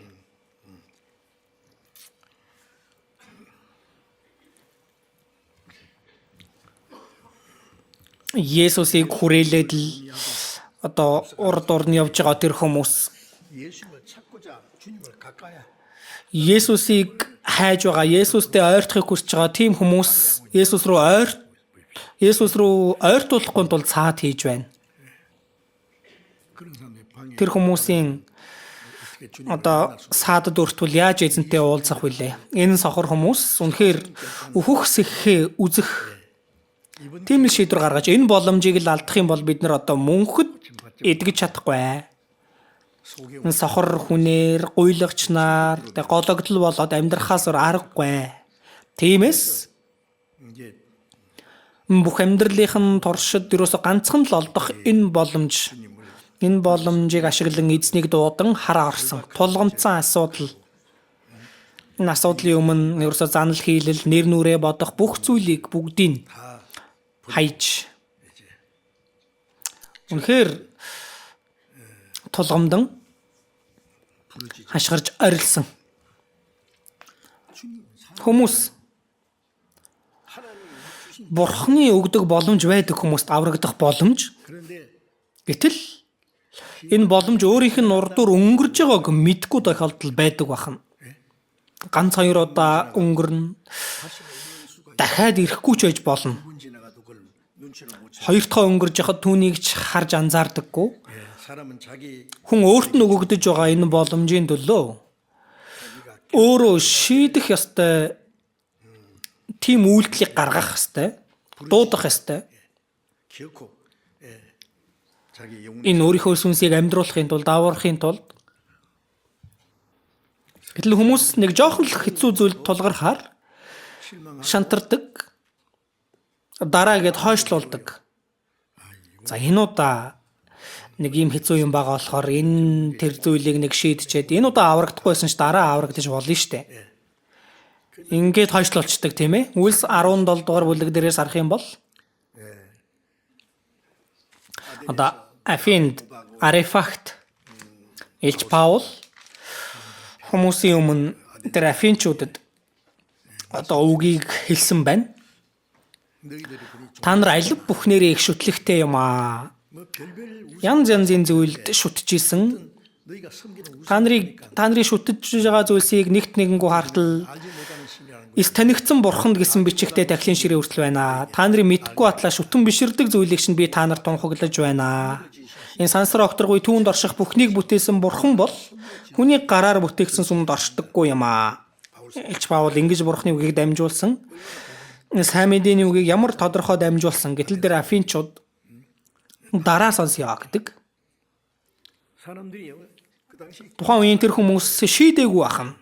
Есүсийг хүрээлээд л одоо урд орн явж байгаа тэр хүмүүс Есүсийг хайж байгаа, Есүстэй ойртохыг хүсэж байгаа тийм хүмүүс Есүс рүү ойртуулахгүй тул цаад хийж байна. Тэр хүмүүсийн одоо саадад өртвөл яаж эзэнтэй уулзах вүлээ? Энэ сохор хүмүүс үнэхээр өөхөх сэхээ үзэх тийм л шийдвэр гаргаж энэ боломжийг л алдах юм бол бид нар одоо мөнхөд эдгэж чадахгүй. Энэ сохор хүнээр, гуйлагчнаар гологдол болоод амьдрахаас аргагүй. Тиймээс бүх амьдралынхын туршид юусо ганцхан л олдох энэ боломжийг ашиглан эзнийг дуудан хараа орсон. Тулгамдсан асуудал. Энэ асуудлын өмнө юусо занал хийлэл, нэр нүрээ бодох бүх зүйлийг бүгдийг хайж үнэхээр тулгамдан хашгирж орилсон хүмүүс Бурхны өгдөг боломж байдаг хүмүүст аврагдах боломж. Гэтэл энэ боломж өөрийнх нь урдуур өнгөрж байгааг мэдгүй тохиолдол байдаг бахан. Ганц 2 удаа өнгөрнө. Дахиад ирэхгүй ч байж болно. 2 дахь өнгөрж яхад түүнийг ч харж анзаардаггүй. Хүн өөрт нь өгөгдөж байгаа энэ боломжийн төлөө өөрөө шийдэх ёстой тийм үйлдэлийг гаргах ёстой, дуудах ёстой. Энэ өөрийнхөө сүнсийг амьдруулахын тулд, аврахын тулд гэтэл хүмүүс нэг жоохон л хэцүү зүйлд тулгархаар шантардаг, дараа гэд хойшлуулдаг. За энэ удаа нэг юм хэцүү юм байгаа болохоор энэ тэр зүйлийг нэг шийдчихэд энэ удаа аврагдахгүйсэн ч дараа аврагдаж болно штэ. Ингээд хойшлуулцдаг тийм ээ. Үлс 17 дугаар бүлэг дээрээс харах юм бол одоо Афинд Арефагт Илч Паул хүмүүсийн өмнө тэр Афинчуудад одоо үгийг хэлсэн байна. Та нар алив бүхнэрээ их шүтлэгтэй юм аа. Янз янзын зүйлд шүтжижсэн. Та нарын шүтэж байгаа зүйлсийг нэгт нэгэнгүү хартал эс танигдсан бурханд гэсэн бичигтэй дахлын ширээ хүртэл байна. Та нарын мэдхгүй атлаа шүтэн биширдэг зүйлийг чинь би та нарт тунхаглаж байна. Энэ сансар окторгүй түүнд орших бүхнийг бүтээсэн бурхан бол хүний гараар бүтээгдсэн сүмд оршдоггүй юм аа. Илч Паул ингэж бурханы үгийг дамжуулсан. Сайн мэдээний үгийг ямар тодорхой дамжуулсан гэтэл дээр Афинчууд дараа сонсё гэдэг. Тухайн үеийн тэр хүмүүс шийдээгүй ахна.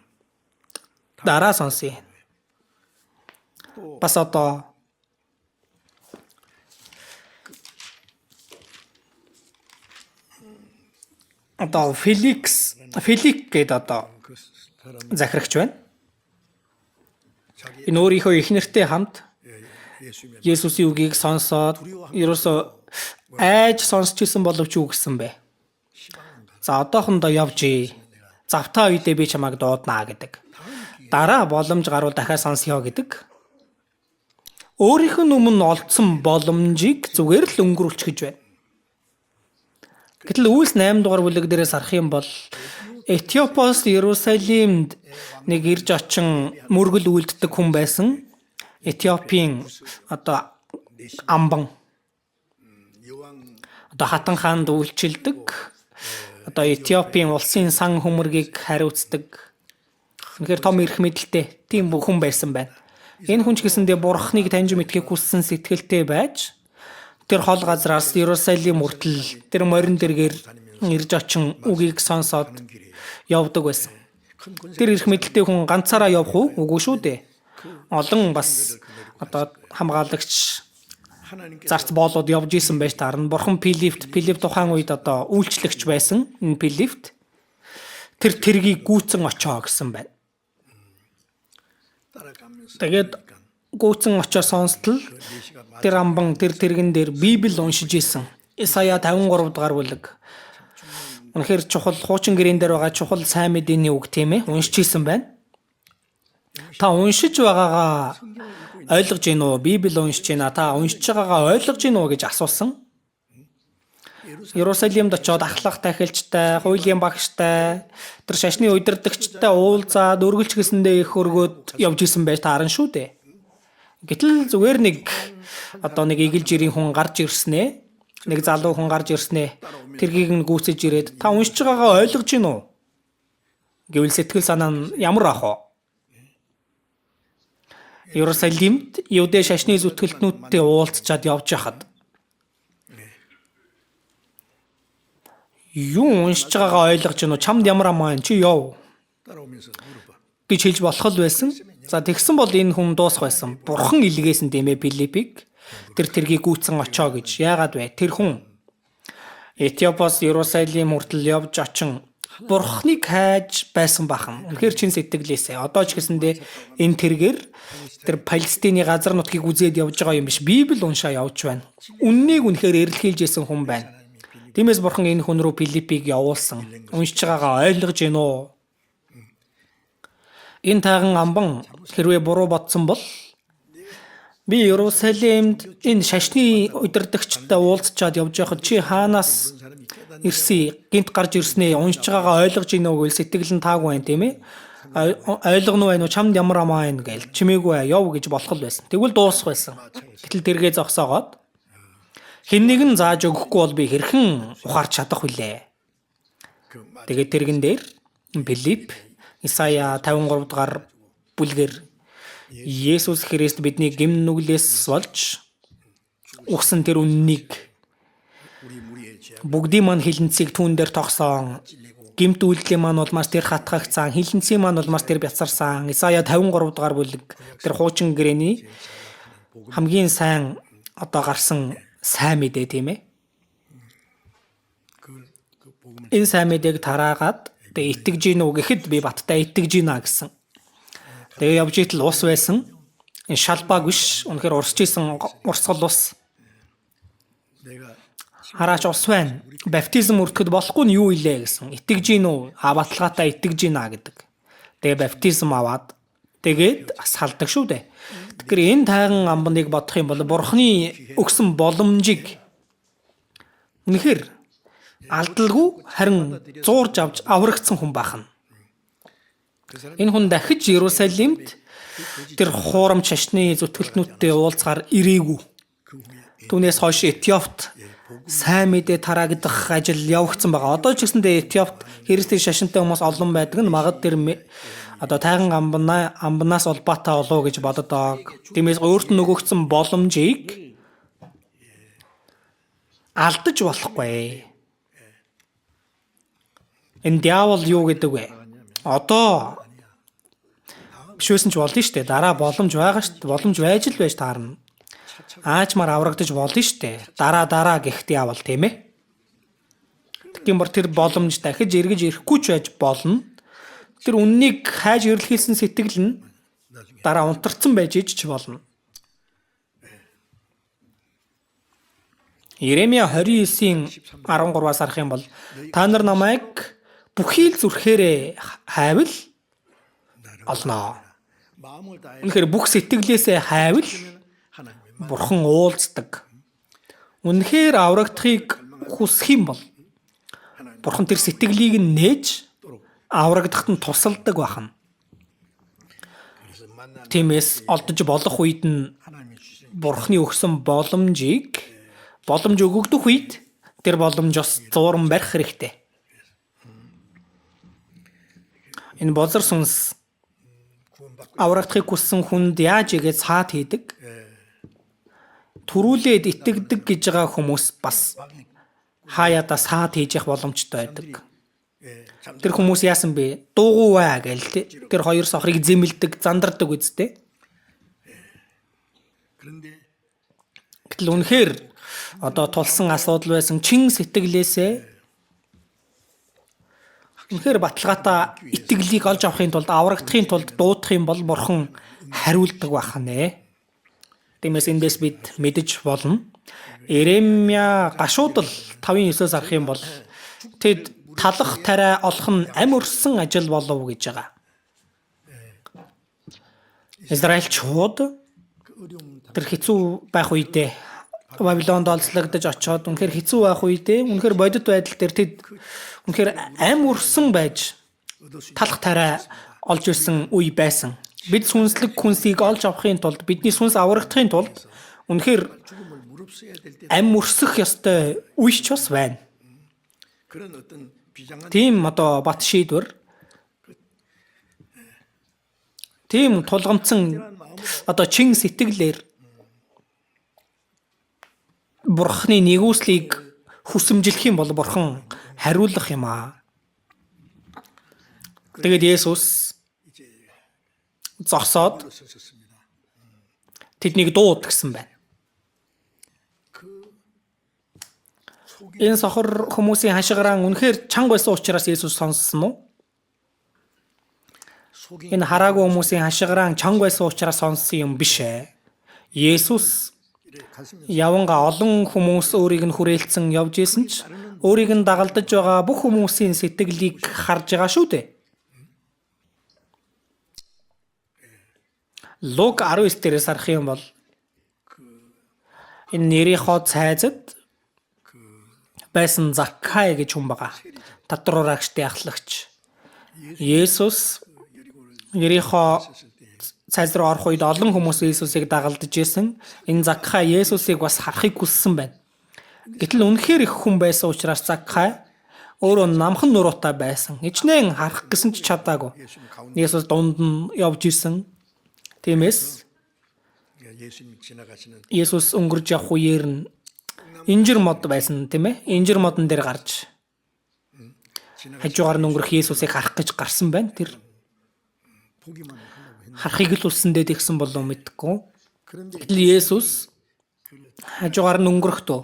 Дараа сонсё. Бас одоо одоо Фелик гэдэг одоо 그 사람 захирагч байна. Энэ өөрийнхөө эхнэртэй хамт 예수님의 Есүсийн үгийг сонсоод ерөөсөө айж сонсч ирсэн боловч юу гэсэн бэ? За одоохондоо явжээ. Завтаа үедээ би чамайг дууднаа гэдэг. Дараа боломж гарвал дахиад сонсё гэдэг. Өөрийнх нь өмнө олдсон боломжийг зүгээр л өнгөрүүлчих гэж байна. Гэтэл Үйлс 8 дугаар бүлэг дээрээс харах юм бол Этиопоос Иерусалимд нэг ирж очин мөргөл үлддэг хүн байсан. Этиопийн одоо амбан 여왕 одоо хатан хаанд үйлчилдэг. Одоо Этиопийн улсын сан хөмөргийг хариуцдаг. Үнэхээр том эрх мэдэлтэй тийм хүн байсан байна. Энэ хүн ч гэсэндээ бурхныг таньж мэдхийг хүссэн сэтгэлтэй байж тэр хол газраас Иерусалим хүртэл тэр морин дэргээр ирж очин үгийг сонсоод явдаг байсан. Тэр эрх мэдэлтэй хүн ганцаараа явах уу? Үгүй шүү дээ. Олон бас одоо хамгаалагч 하나님께 зарц боолууд явж исэн байж таарна. Бурхан Филипп тухайн үед одоо үйлчлэгч байсан. Энэ Филипп тэр тэргийг гүйцэн очоо гэсэн байна. 따라가면서 Тэгээд гүйцэн очоо сонстол тэр амбан тэр тэргэн дээр Библи уншиж исэн. Исая 53 дугаар бүлэг. Үнэхээр чухал хуучин гэрэн дээр байгаа чухал сайн мэдээний үг тийм ээ. Уншиж исэн байна. Та уншиж байгаагаа ойлгож гин үү? Библи уншиж байна. Та уншиж байгаагаа ойлгож гин үү гэж асуусан. Иерусалимд очиод ахлах тахилчтай, хуулийн багштай, тэр шашны удирдагчтай уулзаад өргөлч гэсэндээ их өргөөд явж исэн байж таарна шүү дээ. Гэтэл зүгээр нэг одоо нэг игэл жирийн хүн гарч ирснэ. Нэг залуу хүн гарч ирснэ. Тэргийг нь гүйцэж ирээд та уншиж байгаагаа ойлгож гин үү? Гэвэл сэтгэл санаа нь ямар ах вэ? Иерусалимд Юудэ шашны зүтгэлтнүүдтэй уулзчаад явж хахад юу уншиж байгаагаа ойлгож гин үү? Чамд ямар амаа чи яв 따라오면서 물어봐. гэж хэлж болох л байсан. За тэгсэн бол энэ хүн дуусах байсан. Бурхан илгээсэн дэмэ Филиппийг тэр тэргийг гүйцэн очоо гэж. Яагаад вэ? Тэр хүн Этиопоос Иерусалим хүртэл явж очин Бурханыг хайж байсан бахан. Үнэхээр чин сэтгэлээсээ. Одоо ч гэсэндээ энэ тэргээр тэр Палестины газар нутгийг үзээд явж байгаа юм биш. Библи уншаа явж байна. Үннийг үнэхээр эрэлхийлж исэн хүн байна. Тиймээс Бурхан энэ хүн рүү Филиппийг явуулсан. Уншиж байгаагаа ойлгож гин үү? Энэ тайган амбан хэрвээ буруу бодсон бол би Иерусалимд энэ шашны удирдагчтай уулзчаад явж байхад чи хаанаас ирсэн гинт гарч ирснээ уншиж байгаагаа ойлгож гин үү гэвэл сэтгэл нь таагүй байх тийм ээ. Ойлгоно байх уу чамд ямар амаа байна гээл чимээгүй яв гэж болох л байсан. Тэгвэл дуусах байсан. Гэтэл тэргээ зогсоогоод хиннийг нь зааж өгөхгүй бол би хэрхэн ухаарч чадах вүлээ. Тэгээд тэргэн дээр Филипп Исая 53 дугаар бүлгээр Есүс Христ бидний гим нүглээс болж өгсөн тэр үннийг 우리 무리의 죄 бүгдийн маань хилэнцгийг түүн дээр тогсон. Гимт үйлдэлийн маань улмаас тэр хатгагцсан, хилэнцгийн маань улмаас тэр бяцарсан. Исая 53 дугаар бүлэг тэр хуучин гэрээний хамгийн сайн одоо гарсан сайн мэдээ тийм ээ. 그 복음을 Энэ сайн мэдээг тараагаад тэгээ итгэж гин үү гэхэд би баттай итгэж гинэ гэсэн. Тэгээ явж итэл ус байсан. Энэ шалбааг биш. Үнэхээр урсж исэн урсгал ус. 내가 Хараач ус байна. Баптизм өртөхөд болохгүй нь юу илээ гэсэн. Итгэж гин үү? Баталгаатай итгэж гинэ гэдэг. Тэгээ баптизм аваад тэгээд бас халдаг шүү дээ. Тэгэхээр энэ тайган амбаныг бодох юм бол Бурхны өгсөн боломжийг үнэхээр алдалгүй харин зуурж авч аврагдсан хүн бахан. Энэ хүн дахиж Иерусалимд тэр хуурамч шашны зүтгэлтнүүдтэй уулзгаар ирээгүй. Түүнээс хойш Этиопт сайн мэдээ тараагдах ажил явагдсан байгаа. Одоо ч гэсэндээ Этиопт Христийн шашинтай хүмүүс олон байдаг нь магад тэр одоо тайган амбанаас улбаатай болов гэж боддог. Тиймээс өөрт нь өгөгдсөн боломжийг алдаж болохгүй. Энэ диавол юу гэдэг вэ? Одоо бишвэсэн ч болно шүү дээ. Дараа боломж байгаа шүү дээ. Боломж байж л байж таарна. Аачмаар аврагдаж болно шүү дээ. Дараа гэх диавол тийм ээ. Тийм бол тэр боломж дахиж эргэж ирэхгүй ч байж болно. Тэр үннийг хайж эрэлхийлсэн сэтгэл нь дараа унтарсан байж иж ч болно. Иремья 29-ийн 13-аас харах юм бол та нар намайг бүхий л зүрхээрээ хайвал олноо. 마음을 다해 Үнэхээр бүх сэтгэлээсээ хайвал 하나님의 Бурхан уулздаг. Үнэхээр аврагдахыг хүсэх юм бол Бурхан тэр сэтгэлийг нь нээж аврагдахад нь тусалдаг байна. 그래서 만난 Тиймээс олдож болох үед нь 하나님이 주신 Бурханы өгсөн боломж өгөгдөх үед тэр боломжоос зууран барих хэрэгтэй. Энэ бозар сүнс 구원받고 аврагдахыг хүссэн хүнд яаж игээд цаад хийдэг? Төрүүлээд итгэдэг гэж байгаа хүмүүс бас хаяада саад хийж явах боломжтой байдаг. Тэр хүмүүс яасан бэ? Дуугууваа гээл тэ. Тэр хоёр сохрыг зэмэлдэг, зандардаг үсттэй. 그런데 Гэтэл үнэхээр одоо тулсан асуудал байсан чин сэтгэлээсээ үнэхээр баталгаатай итгэлийг олж авахын тулд аврагдахын тулд дуудах юм бол Бурхан хариулдаг байна. Тиймээс эндээс бид мэдэж болно. Иремья гашуудал 5:9-оос харах юм бол тэд талах тариа олох нь ам өрсөн ажил болов гэж байгаа. Израильчууд 그 어려움 тэр хэцүү байх үедээ Бабилонд олзлогдож очоод үнэхээр хэцүү байх үедээ үнэхээр бодит байдал дээр тэд үнэхээр ам өрсөн байж талах тариа олж ирсэн үе байсан. Бид сүнслэг хүнсийг олж авахын тулд бидний сүнс аврагдахын тулд үнэхээр 죽음을 무릅쓰야 될 때 ам өрсөх ёстой үе ч бас байна. 그런 어떤 비장한 Тийм одоо бат шийдвэр тийм тулгамдсан одоо чин сэтгэлээр Бурханы нэгүслийг хүсэмжлэх юм бол Бурхан хариулах юм аа. Тэгээд Есүс зогсоод 서셨습니다. тэднийг дууд гэсэн байна. Энэ сохор хүмүүсийн хашгираа үнэхээр чанга байсан учраас Есүс сонссон уу? 속이 Энэ хараагүй хүмүүсийн хашгираа чанга байсан учраас сонссон юм биш ээ. Есүс 이래 가슴에 яванга олон хүмүүс өөрийг нь хүрээлцэн явж исэн ч өөрийг нь дагалдаж байгаа бүх хүмүүсийн сэтгэлийг харж байгаа шүү дээ. Лук 19 дээрээс харах юм бол энэ Нэрихо цайзад байсан Закхай гэж хүн байгаа. Татвараагчдын ахлагч. Есүс Нэрихо цайз руу орох үед олон хүмүүс Есүсийг дагалдаж исэн. Энэ Закхай Есүсийг бас харахыг хүссэн байна. Гэтэл үнэхээр их хүн байсан учраас Закхай өөрөө намхан нуруутай байсан. Ичнээн харах гэсэн ч чадаагүй. Есүс дунд нь явж исэн. Тиймээс 예수님이 지나가시는 Есүс өнгөрж явах үеэр нь инжир мод байсан тийм ээ. Инжир модон дээр гарч хажуугаар нь өнгөрөх Есүсийг харах гэж гарсан байна. Тэр 보기만 하려고 했는데 харахыг л үсэндээ тэгсэн болов мэдгүй. 그런데 Гэтэл Есүс хажуугаар нь өнгөрөхдөө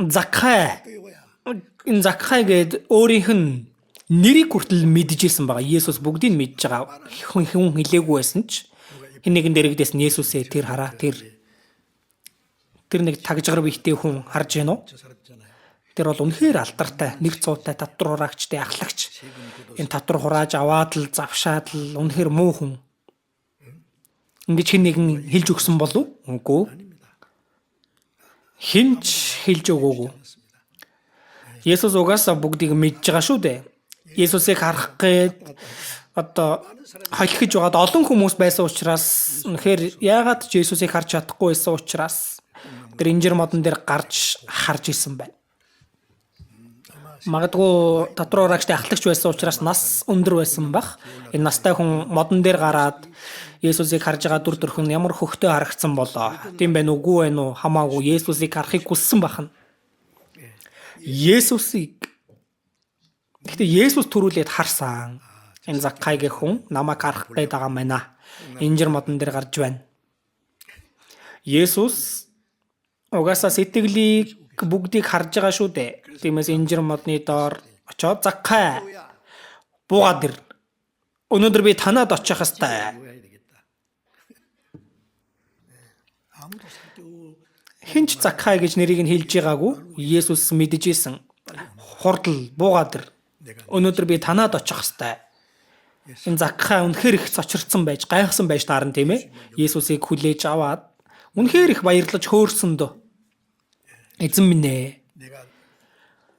Закхай 이거야. энэ Закхай гээд өөрийнх нь нэрийг хүртэл мэдчихсэн байгаа. Есүс бүгдийг нь мэдж байгаа. Хүн хэлээгүй байсан ч хэн нэгэн дэрэгдээс нь Есүсээ тэр хараа тэр нэг тагжгар бийтэй хүн харж гэнэ үү? 저 살았잖아요. Тэр бол үнэхээр алдартай, нэг цуутай татвараагчтай ахлагч. Энэ татвар хурааж аваад л завшаад л үнэхээр муу хүн. Ингэж хэн нэгэн хэлж өгсөн болов? Үгүй. Хинч хэлж өгөөгүй. Есүс угаасаа бүгдийг мэдж байгаа шүү дээ. Есүсийг харах гээд одоо холхиж байгаад олон хүмүүс байсан учраас үнэхээр яагаад ч Есүсийг харж чадахгүй байсан учраас тэр инжир модон дээр гарч харж исэн байна. Магадгүй татвараагчтай ахлагч байсан учраас нас өндөр байсан бах. Энэ настай хүн модон дээр гараад Есүсийг харж байгаа дүр төрх нь ямар хөхтөө харагдсан болоо. Тийм байна үгүй байна уу? Хамаагүй Есүсийг харахыг хүссэн бахна. Гэхдээ Есүс төрүүлээд харсан. Энэ Закхайгийн хүн намайг харах гээд байгаа мэнэ. Инжир модон дээр гарч байна. Есүс угаасаа сэтгэлийг бүгдийг харж байгаа шүү дээ. Тиймээс инжир модны доор очоод Закхай буугаад ир. Өнөөдөр би танаад очих хэвээр. 모여야 되겠다. 아무도 살펴 Хинч Закхай гэж нэрийг нь хэлж байгаагүй. Есүс мэдэж исэн. Хурдл буугаад ир. Өнөөдөр би танаад очих хэвээр. Энэ Закхай үнэхээр их цочирдсан байж, гайхсан байж таарна тийм ээ. Есүсийг хүлээж аваад үнэхээр их баярлаж хөөрсөн дөө. Эзэн минь ээ. 내가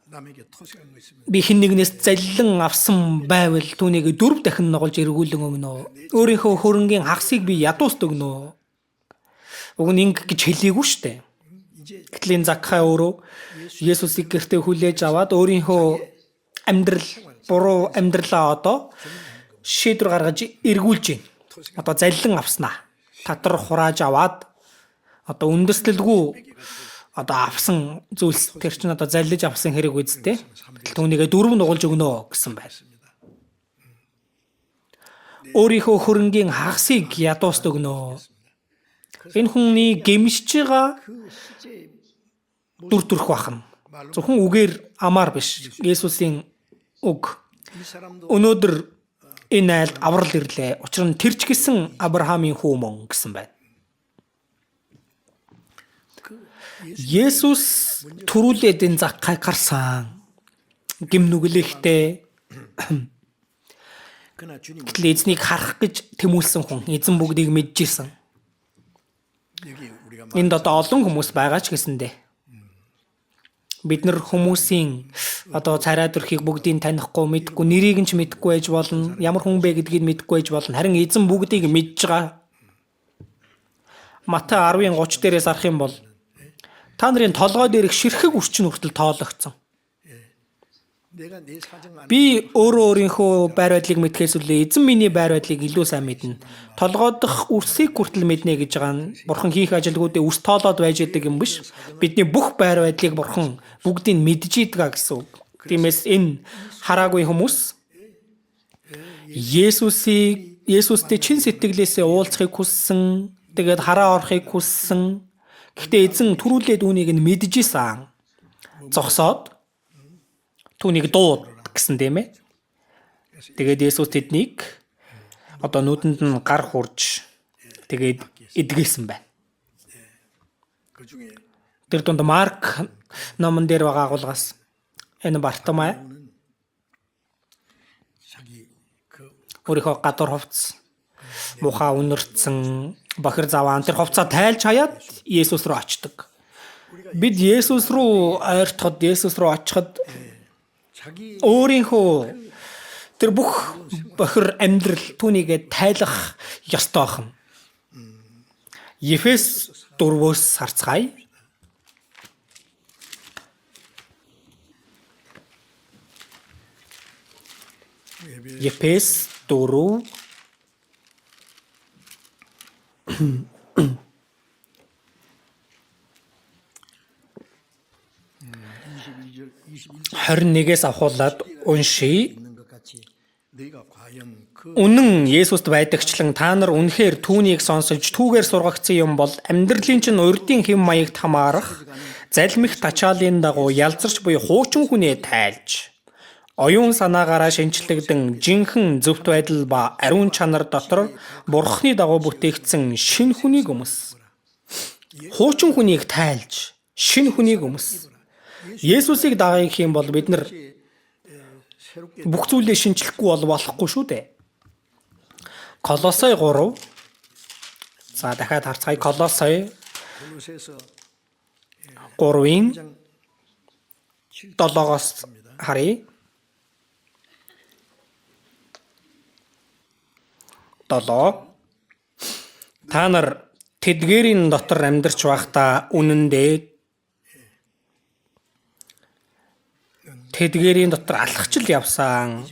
남에게 토식한 거 있으면 Би хэн нэгнээс заллин авсан байвал түүнийг 4 дахин ногоолж эргүүлэн өгнө. Өөрийнхөө хөрөнгийн хагасыг би ядуусд өгнө. Уг нь ингэ гэж хэлээгүй штэ. 이제 Гэтэл энэ Закхай өөрөө Есүсийг гэртээ хүлээж аваад өөрийнхөө амьдрал буруу амьдралаа одоо шийдвэр гаргаж эргүүлж байна. Одоо заллин авснаа. Татвар хурааж аваад одоо үндэслэлгүй одоо авсан зүйлс тэр чинь одоо заллиж авсан хэрэг үсттэй. Түүнийгээ 4 нугалж өгнө гэсэн байна. Өөрийнхөө хөрөнгийн хагасыг ядуусд өгнө. Энэ хүний гэмшиж байгаа дүр төрх бахна. Зөвхөн үгээр амаар биш. Есүсийн үг. 이 사람도 Өнөөдөр энэ айлд аврал ирлээ. Учир нь тэр ч гэсэн Авраамийн хүү мөн гэсэн байна. Есүс түрүүлээд энэ Закхай гарсан. Гим нүглэхтэй 그나 주님 гэтэл эзнийг харах гэж тэмүүлсэн хүн. Эзэн бүгдийг мэдчихсэн. 여기 우리가 Энд одоо олон хүмүүс байгаа ч гэсэндээ. Бид нар хүмүүсийн одоо царай төрхийг бүгдийг танихгүй, мэдгүй, нэрийг нь ч мэдгүй байж болно. Ямар хүн бэ гэдгийг мэдгүй байж болно. Харин эзэн бүгдийг мэдж байгаа. Матай 10:30 дээрээс арах юм бол та нарын толгой дээрх ширхэг үрчин хүртэл тоологдсон. 내가 내 사정 안 Би өөрийнхөө байр байдлыг мэдхээс үлээ эзэн миний байр байдлыг илүү сайн мэднэ. Толгойдох үрсийг хүртэл мэднэ гэж байгаа нь бурхан хийх ажилгуудыг үрс тоолоод байж идэг юм биш. Бидний бүх байр байдлыг бурхан бүгдийг мэдж идэгаа гэсэн үг. Тиймээс энэ хараагүй хүмүүс Есүстэй чин сэтгэлээсээ уулзахыг хүссэн, тэгээд хараа орохыг хүссэн. Гэхдээ эзэн түрүүлээд үүнийг нь мэдж исэн. Зогсоод түүнийг дууд гэсэн тийм ээ. Тэгээд Есүс тэднийг одоо нүдэнд нь гар хурж тэгээд эдгээсэн байна. 그 중에 Тэр дунд Марк номон дээр байгаа агуулгаас энэ Бартомай 자기 그 өөрийнхөө гадуур хувцас мухаа үнэрсэн бохир заваан тэр хувцаа тайлж хаяад Есүс рүү очдог. Бид Есүс рүү ойртоход Есүс рүү очиход 자기 өөрийнхөө тэр бүх бохир амьдрал түүнийгээ тайлах ёстой байна. Ефес 4-өөс харцгаая. Ефес 4 21-ээс авахуулаад уншия. 있는 것 같이 너희가 과연 그 Үнэн Есүст байдагчлан та нар үнэхээр түүнийг сонсож түүгээр сургагдсан юм бол амьдралын чинь урдын хэм маягт хамаарах залмих тачаалын дагуу ялзарч буй хуучин хүнээ тайлж оюун санаагаараа шинчлэгдэн жинхэнэ зөвхт байдал ба ариун чанар дотор бурхны дагуу бүтээгдсэн шинэ хүнийг өмс. Хуучин хүнийг тайлж шинэ хүнийг өмс. Есүсийг дагах юм бол бид нар 새롭게 бүх зүйлээ шинчлэхгүй болохгүй шүү дээ. Колосай 3. За дахиад харцгаая. Колосай 골로새서 3-ын 1장 7-оос харъя. 7. Та нар тэдгээрийн дотор амьдарч байхдаа үнэндээ тэдгээрийн дотор алхачл явсан.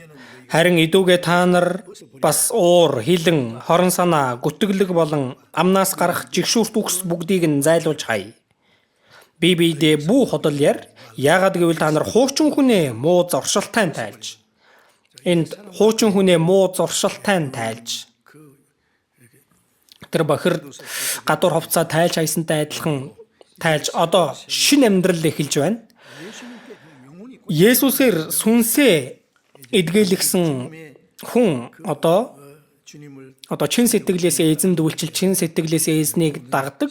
Харин идүүгээ та нар бас уур, хилэн, хорон санаа, гүтгэлэг болон амнаас гарах жигшүүрт үгс бүгдийг нь зайлуулж хай. Би биедээ бүү ходлояр. Яагаад гэвэл та нар хуучин хүнээ муу зуршилтай тайлж. Энд хуучин хүнээ муу зуршилтай тайлж. Тэр бохир гадуур хувцас тайлж хайсантай адилхан тайлж одоо шинэ амьдрал эхэлж байна. 예수님께 영혼이 Есүсээр сүнсээ эдгэлэгсэн хүн одоо 주님을 чин сэтгэлээсээ эзэнд үйлчил, чин сэтгэлээсээ эзнийг дагдаг,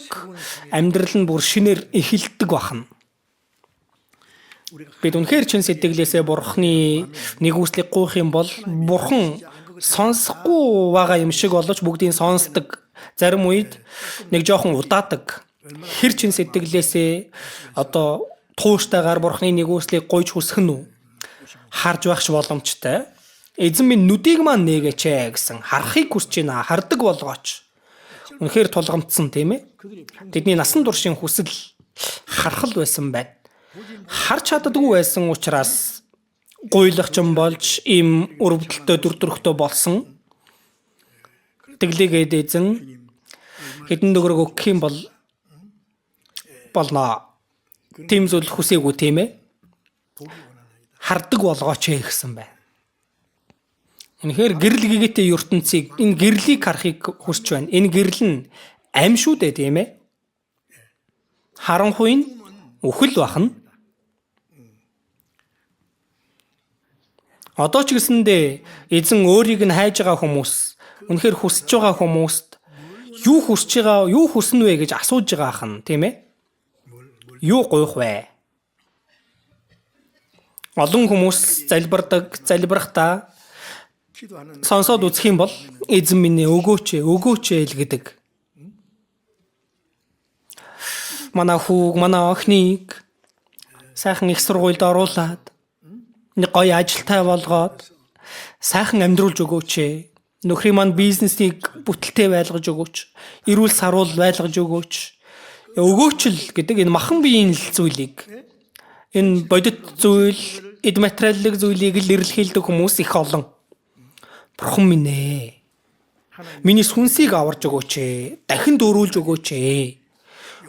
амьдрал нь бүр шинээр эхэлдэг бахна. Бид үнэхээр чин сэтгэлээсээ Бурхны нэгүслийг гуйх юм бол Бурхан сонсохгүй байгаа юм шиг боловч бүгдийг сонсдог. Зарим үед нэг жоохон удаадаг. Хэр чин сэтгэлээсээ одоо тууштайгаар Бурхны нэгүслийг гуйж хүсэх нь үү? Харж байхш боломжтой. Эзэн минь нүдийг маань нээгээч гэсэн харахыг хүсэж байна. Хардаг болгооч. Үнэхээр тулгамдсан тийм ээ. Тэдний насан туршийн хүсэл харах л байсан байна. Харж чаддаггүй байсан учраас гуйлагчин болж ийм өрөвдөлтөй дүрдүрхтөө болсон. Тэглээгээд эзэн хэдэн төгрөг өгөх юм бол болно. Тим зүйл хүсээгүй тийм ээ. Хардаг болгооч гэсэн байна. Үнэхээр гэрэл гэгээтэй ертөнцийг энэ гэрлийг харахыг хүсэж байна. Энэ гэрэл нь амь шүү дээ тийм ээ. Харанхуй нь үхэл бахна. Одоо ч гэсэндээ эзэн өөрийг нь хайж байгаа хүмүүс, үнэхээр хүсэж байгаа хүмүүст юу хүсэж байгаа, юу хүснэ вэ гэж асууж байгаа хан, тийм ээ? Юу гуйх вэ? Олон хүмүүс залбирахдаа 기도하는 сонсоод үзэх юм бол эзэн минь өгөөч л гэдэг. Манай хүүг, манай охиныг сайхан их сургуульд оруулаад нэг гоё ажилтай болгоод сайхан амьдруулж өгөөч. Нөхрийн маань бизнесийг бүтэлтэй байлгаж өгөөч. Эрүүл саруул байлгаж өгөөч. Өгөөч л гэдэг энэ махан биеийн зүйлийг, энэ бодит зүйл, эд материаллык зүйлийг л эрэлхийлдэг хүмүүс их олон. Бурхан минь ээ. Миний сүнсийг аварж өгөөч. Дахин дөрүүлж өгөөч.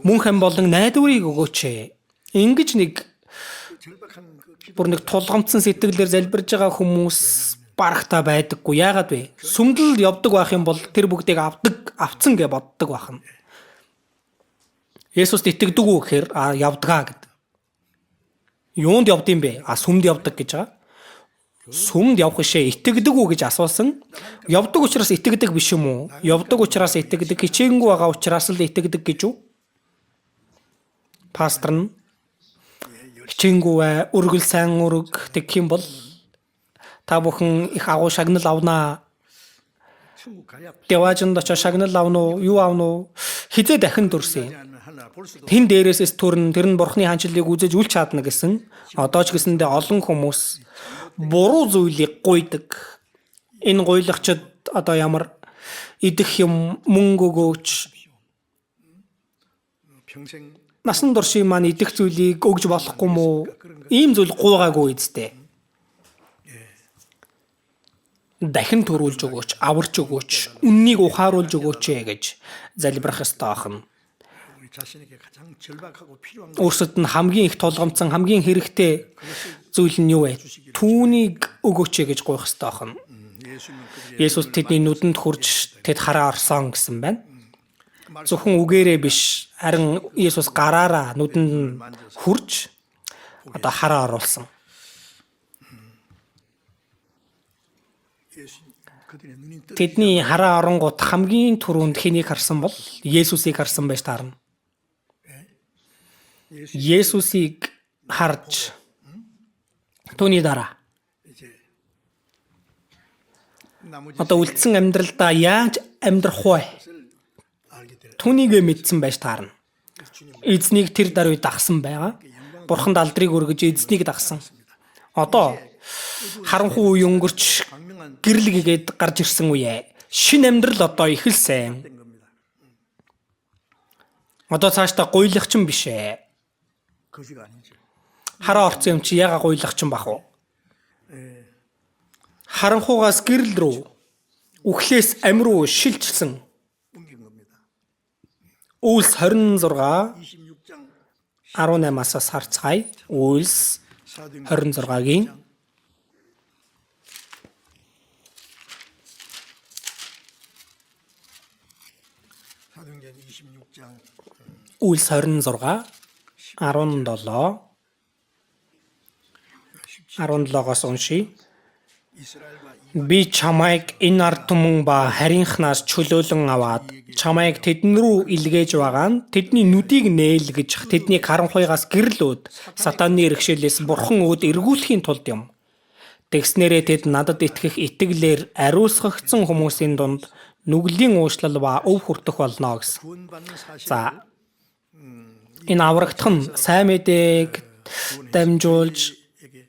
Мөн хэн болон найдварыг өгөөч. Ингэж нэг бүр нэг тулгамдсан сэтгэлээр залбирж байгаа хүмүүс барахтаа байдаггүй. Яагаад вэ? Сүмдэл явдаг байх юм бол тэр бүгдийг авцсан гэж боддог байх нь. Есүст итгэдэг үү гэхээр явдгаа гэд. Юунд явдсан бэ? Сүмд явдаг гэж байгаа. Сүмд явах шээ итгэдэг үү гэж асуусан. Явдаг учраас итгэдэг биш юм уу? Явдаг учраас итгэдэг, хичээнгүй байгаа учраас л итгэдэг гэж үү? Пастор нь хичээнгүй өргөл сайн өрг гэх юм бол та бүхэн их агуу шагнал авнаа. 천국 가야 Дэважинд очиж шагнал авна уу? Юу авна уу? Хизээ дахин дүрсэн. 하나 볼 수도 Тэн дээрээс төрн тэр нь Бурхны хаанчлалыг үзэж үл чадна гэсэн. Одоо ч гэсэндээ олон хүмүүс буруу зүйлийг гуйдаг. Энэ гуйлагчид одоо ямар идэх юм мөнгө өгөөч. 평생 Насан туршийн маань идэх зүйлийг өгж болохгүй мó? Ийм зүйл гуйгаагүй үсттэй. Дахин төрүүлж өгөөч, аварч өгөөч, үннийг ухааруулж өгөөч гэж залбирах ёстой ахна. 우리 자신에게 가장 절박하고 필요한 Өөрсөд нь хамгийн их тулгамдсан, хамгийн хэрэгтэй зүйл нь юу вэ? Түүнийг өгөөч гэж гуйх ёстой ахна. 예수님 그들의 Есүс тэдний нүдэнд хурж тэд хараа орсон гэсэн байна. Зөвхөн үгээрээ биш, харин Есүс гараараа нүдэнд нь хурж одоо хараа оруулсан. 예수님 그들의 눈이 뜨 Тэдний хараа оронгууд хамгийн түрүүнд хэнийг харсан бол Есүсийг харсан байж таарна. Есүсийг харж түүний дараа 이제 나머지 одоо үлдсэн амьдралдаа яаж амьдрах вэ? 알게 될 Түүнийг мэдсэн байж таарна. Эзнийг тэр даруй дагсан байгаа. Бурханд алдрыг өргөж эзнийг дагсан. Одоо харанхуй үе өнгөрч 광명한 гэрэл гэгээд гарч ирсэн үе. Шинэ амьдрал одоо эхэлсэн. 된 겁니다. Одоо цаашдаа гуйлагчин биш ээ. 거지가 아니죠. Хараа орцсон юм чи яга гуйлагчин бах уу? Харанхуугаас гэрэл рүү, үхлээс амь руу шилжсэн. 옮긴 겁니다. Үйлс 26 26장 18-аас харцгаая. Үйлс 26-гийн 18 사도행전 26장 Үйлс 26 17 17-оос уншия. 이스라엘과 Би чамайг энэ ард түмэн ба харийнхнаас чөлөөлөн аваад чамайг тэдэн рүү илгээж байгаа нь тэдний нүдийг нээлгэж тэднийг харанхуйгаас гэрлөөд сатананы иргэшээлээс бурхан өөд эргүүлэхийн тулд юм. Тэгснээрээ тэд надад итгэх итгэлээр ариусгагдсан хүмүүсийн дунд нүглийн уушлал ба өв хүртэх болно гэсэн. 구원받는 사실 За энэ аврагдах нь сайн мэдээг дамжуулж 에게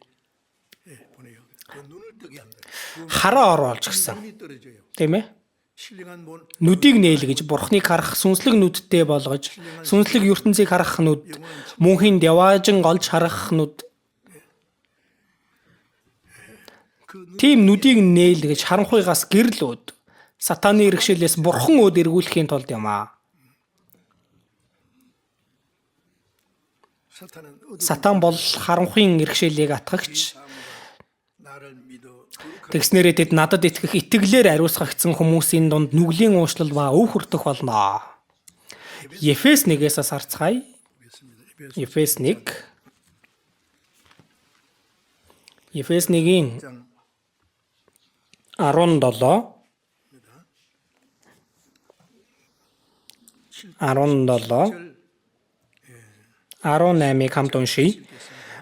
보내요. 그 눈을 뜨게 합니다. хараа оруулж гисэн. 눈이 떨어져요. Тийм ээ? 신령한 본 Нүдийг нээлгэж бурхныг харах сүнслэг нүдтэй болгож сүнслэг ертөнцийг харах нүд мөнхийн яваажин олж харах нүд тийм нүдийг нээлгэж харанхуйгаас гэрлөөд сатаны иргэшээлээс бурхан өөд эргүүлэхийн тулд юм аа. 사탄은 어둠 Сатан бол харанхуйн иргэшээлийг атгагч. 나를 믿어 Тэгснээрээ тэд надад итгэх итгэлээр ариусгагдсан хүмүүсийн дунд нүглийн уушлал ба өв хүртэх болно. Ефес 1-ээс харцгаая. 보겠습니다. Ефес 1 Ефес 1-ийн 1장 17 17 18-ыг хамт уншийе.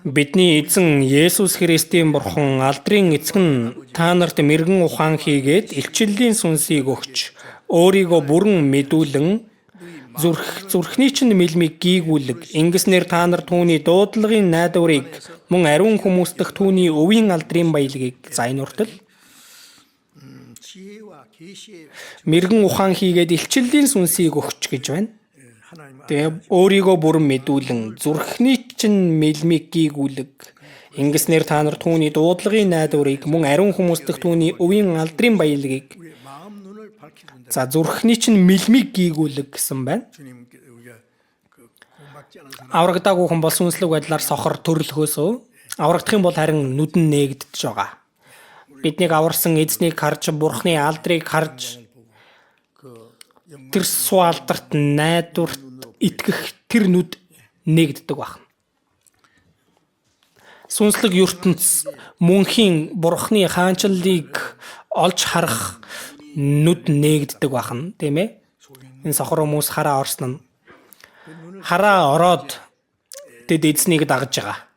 Бидний эзэн Есүс Христийн бурхан алдрын эцэг нь та нарт мэрэгэн ухаан хийгээд илчиллийн сүнсийг өгч өөрийгөө бүрэн мэдүүлэн зүрхний чинь мэлмиг гийгүүлэг ингэснээр та нар түүний дуудлагын найдварыг мөн ариун хүмүүс дэх түүний өвийн алдрын баялагийг зайнууртал 지혜와 계시의 мэрэгэн ухаан хийгээд илчиллийн сүнсийг өгч гэж байна. 하나님 Тэгээ өөрийгөө бүрэн мэдүүлэн зүрхний чинь мэлмиг гийгүүлэг ингэснээр та нар түүний дуудлагын найдварыг мөн ариун хүмүүс дэх түүний өвийн алдрын баялагийг 우리의 마음 눈을 밝혀준다. за зүрхний чинь мэлмиг гийгүүлэг гэсэн байна. 주님께 우리가 그 구원받지 않은 사람 Аврагдаагүй хүн бол сүнслэг байдлаар сохор төрлөхөөсөө аврагдах юм бол харин нүд нь нээгдэж байгаа. Биднийг аварсан эзнийг харж бурхны алдрыг харж 그 영광 тэр суу алдарт найдварт итгэх тэр нүд нээгддэг байна. Сүнслэг ертөнц мөнхийн бурхны хаанчлалыг олж харах нүд нээгддэг байна, тийм ээ? Энэ сохор хүмүүс хараа орсон нь хараа ороод тэд эзнийг дагж байгаа.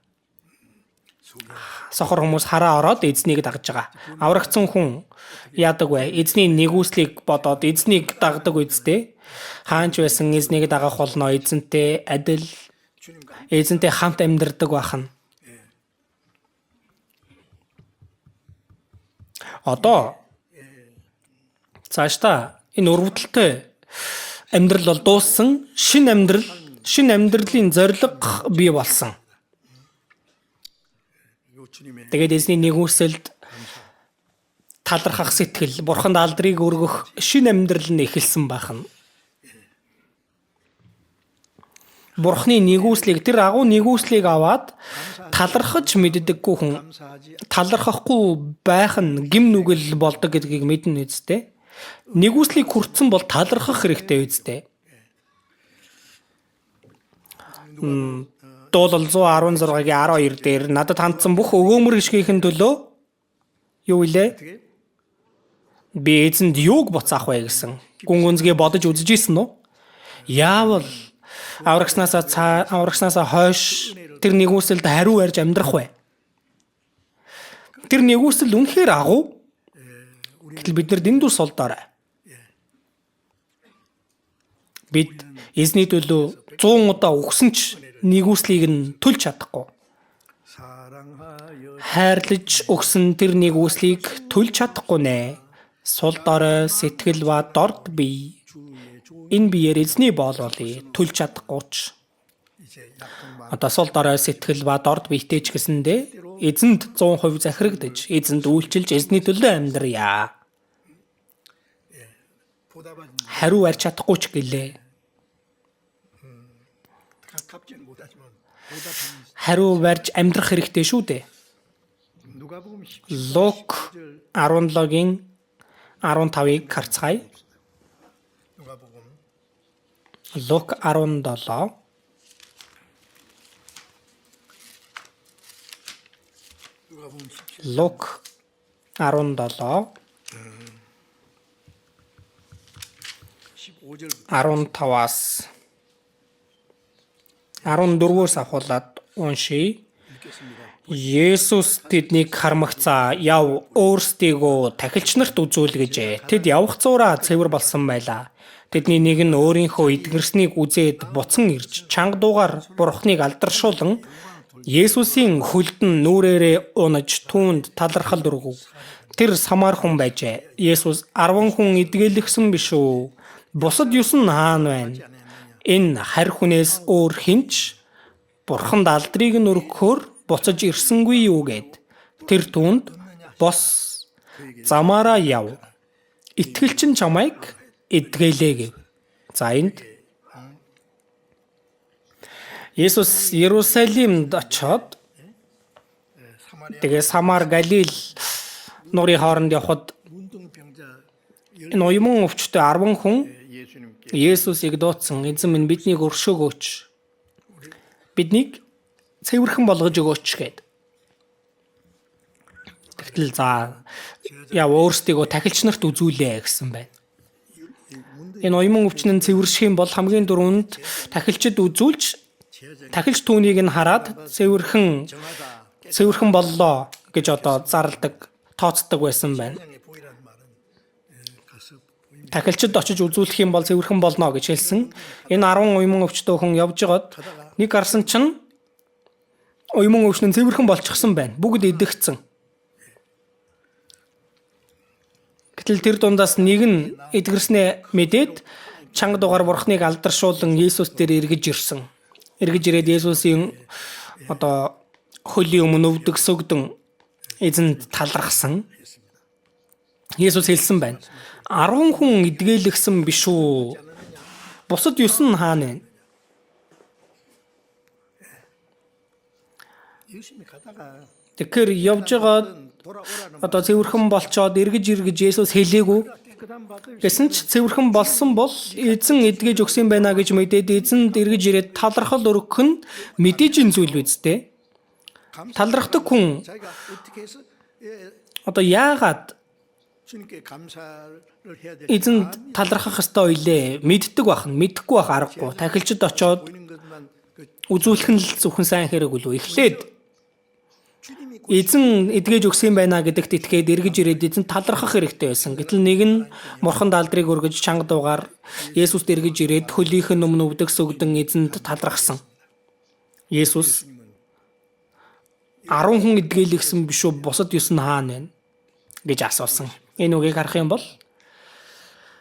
Сохор хүмүүс хараа ороод эзнийг дагж байгаа. Аврагдсан хүн яадаг вэ? Эзний нэгүслийг бодоод эзнийг дагдаг үстэй. Хаанч байсан эзнийг дагах болно, эзэнтэй адил, 주님과 эзэнтэй хамт амьдардаг байна. Одоо цаашдаа энэ өрөвдөлтөй амьдрал бол дууссан, шинэ амьдралын зорилго бий болсон. 요 주님의 Тэгээд эзний нэгүсэлд талархах сэтгэл, бурханд алдрыг өргөх шинэ амьдрал нь эхэлсэн байна. Бурхны нэгүслийг тэр агуу нэгүслийг аваад талархаж мэддэггүй хүн 감사하지 талархахгүй байх нь гим нүгэл болдог гэдгийг мэднэ үстэй. Нэгүслийг хүртсэн бол талархах хэрэгтэй үстэй. Дуулал 116-гийн 12 дээр надад хандсан бүх өгөөмөр гიშгийнхэн төлөө юу илээ? Би эзэнд юуг буцаах вэ гэсэн. Гүн гүнзгий бодож үзэж ийсэн үү? Яавал аврагснасаа хойш тэр нэгүсэлд хариу барьж амьдрах вэ? Тэр нэгүсэл үнэхээр агуу. Гэтэл бид нар дэндүү сулдаарай. Бид эзний төлөө 100 удаа өгсөн ч нэгүслийг нь төлж чадахгүй. 사랑하여 Хайрлаж өгсөн тэр нэгүслийг төлж чадахгүй нэ. Сул дорой сэтгэл ба дорд бие. Энэ биеэр эзний боололыг төлж чадахгүй ч. 이제 약간 마 Одоо сул дорой сэтгэл ба дорд биетэй ч гэсэндээ эзэнд 100% захирагдаж, эзэнд үйлчилж эзний төлөө амьдрья. 보답하지 Хариу барьж чадахгүй ч гэлээ. 가깝지는 못하지만 보답하는 Хариу барьж амьдрах хэрэгтэй шүү дээ. 누가복음 10 Лук 17-гийн 15-ыг харцгаая. 누가복음 Лук 17 누가복음 17장 Лук 17 15절부터 15-аас 14-өөс авахуулаад уншия. 읽겠습니다. Есүс тэднийг хармагцаа яв өөрсдийгөө тахилч нарт үзүүл гэжээ. Тэд явх зуураа цэвэр болсон байлаа. Тэдний нэг нь өөрийнхөө эдгэрснийг үзээд буцан ирж чанга дуугаар бурхныг алдаршуулан Есүсийн хөлдөн нүрээрээ унаж түүнд талархал дургав. Тэр самар хүн байжээ. Есүс 10 хүн эдгэлэгсэн биш үү? Бусад 9 хаана байна? Энэ харь хүнээс өөр хинч бурханд алдрыг нь өргөхөөр буцаж ирсэнгүй юу гэд. Тэр түүнд бос замаараа яв. Итгэлч нь чамайг эдгэлээ гэв. За энд Есүс Иерусалимд очоод тэгээ Самар Галил нуурын хооронд явхад 문둥병자 энэ уйман өвчтөе 10 хүн 예수님께 Есүсийг дуудсан. Эзэн минь биднийг өршөөгөөч. Биднийг цэвэрхэн болгож өгөөч гэд. Тэгтэл за яа өөрсдийгөө тахилч нарт үзүүлээ гэсэн байна. Энэ уйман өвчнөн цэвэрших юм бол хамгийн дөрөнд тахилчид үзүүлж тахилч түүнийг нь хараад цэвэрхэн боллоо гэж одоо зарладаг, тооцдог байсан байна. 세상에 보이라는 말은 가서 보이면 Тахилчид очиж үзүүлэх юм бол цэвэрхэн болно гэж хэлсэн. Энэ 10 уйман өвчтөе хүн явж байгаад нэг гарсан чинь уйман өвчнөн цэвэрхэн болчихсон байна. Бүгд идэгцэн. Гэтэл тэр дундаас нэг нь эдгэрснээ мэдээд чанга дугаар бурхныг алдаршуулан Есүс дээр эргэж ирсэн. Эргэж ирээд Есүсийн одоо хөлийн өмнө өвдөг сүгдэн эзэнд талархсан. Есүс хэлсэн байна. 10 хүн эдгэлэгсэн биш үү? Бусад 9 нь хаана вэ? 열심히 가다가 Тэгэхээр явж байгаа 돌아오라는 одоо цэвэрхэн болчоод эргэж Есүс хэлээгүй. 깨끗한 받을 Гэсэн ч цэвэрхэн болсон бол эзэн эдгэж өгсөн байна гэж мэдээд эзэнд эргэж ирээд талархал өргөх нь мэдээж энэ зүйл үсттэй. талархдаг хүн 자기가 어떻게 해서 одоо яагаад 주님께 감사를 해야 될까 эзэнд талархах ёстой илээ? Мэддэг байх нь, мэдэхгүй байх аргагүй. Тахилчид очоод 보이는 것만 그 үзүүлэх нь л зөвхөн сайн хэрэг үлээ. Эхлээд 주님이 эзэн эдгэж өгсөн байна гэдэгт итгээд эргэж ирээд эзэнд талархах хэрэгтэй байсан. Гэтэл нэг нь морхон даалдрыг өргөж чанга дуугаар Есүст эргэж ирээд хөлийнх нь өмнө өвдөх сүгдэн эзэнд талархсан. Есүс 10 хүн эдгэлэгсэн биш үү? Бусад 9 нь хаана вэ гэж асуусан. Энэ үгийг харах юм бол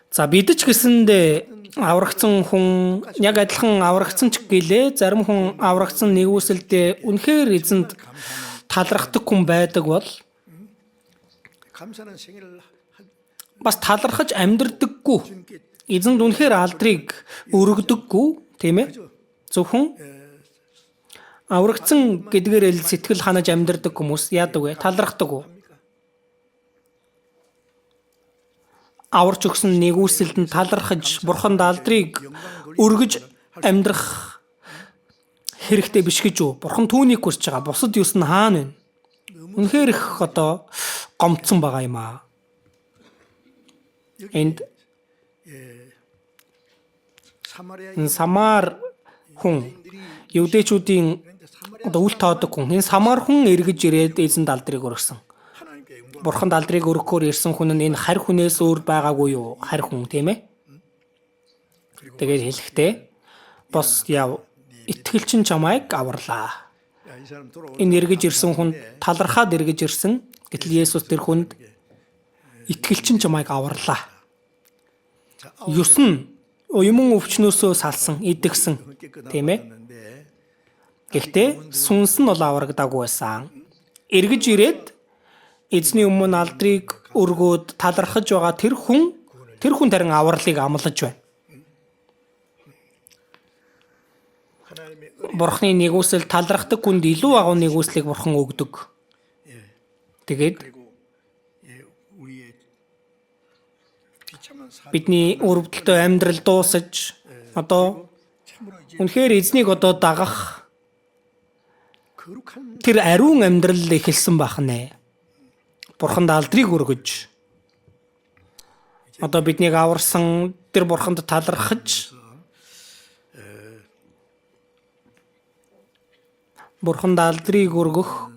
за бид ч гэсэндээ аврагдсан хүн яг адилхан аврагдсан ч гэлээ зарим хүн аврагдсан нэгүсэлдээ үнэхээр эзэнд талархдаг хүн байдаг бол 감사는 생일을 бас талархаж амьдрдаггүй. Эзэнд үнэхээр алдрыг өргөдөггүй, тийм ээ? Зөвхөн аврагдсан гэдгээр л сэтгэл ханаж амьдрдаг хүмүүс яадаг вэ? Талархдаг уу? Аварч өгсөн нэгүсэлд нь талархаж, бурханд алдрыг өргөж амьдрах хэрэгтэй биш гэж үү? Бурхан түүнийг хүсэж байгаа. Бусад 9 нь хаана вэ? Үнэхээр их одоо гомдсон байгаа юм аа. Энд 사마리아 Самар хүн евдээчүүдийн одоо үл тоодог хүн. Энэ Самар хүн эргэж ирээд эзэнд алдрыг өргөсөн. 하나님께 영광 Бурханд алдрыг өргөхөөр ирсэн хүн нь энэ харь хүнээс өөр байгаагүй юу? Харь хүн тийм ээ? Тэгээд хэлэхдээ бос яв итгэлчин чамайг аварлаа. 야, 이 사람 돌아오 Энэ эргэж ирсэн хүн талархаад эргэж ирсэн. Гэтэл Есүс тэр хүнд итгэлчин чамайг аварлаа. 자, 9 нь уйман өвчнөөсөө салсан, идэгсэн. Тийм ээ? Гэхдээ сүнс нь бол аврагдаагүй байсан. Эргэж ирээд эзний өмнө алдрыг өргөөд талархаж байгаа тэр хүн тарин авралыг амлаж байна. 하나님의 Бурхны нэгүсэл талархдаг хүнд илүү агуу нэгүслийг бурхан өгдөг. Тэгээд 그리고 우리의 비참한 삶 бидний өрөвдөлтөй амьдрал дуусаж Одоо 참으로 이제 үнэхээр эзнийг одоо дагах 거룩한 тэр ариун амьдрал эхэлсэн байх нэ. Бурханд алдрыг өргөж одоо биднийг аварсан тэр бурханд талархаж бурханд алдрыг өргөх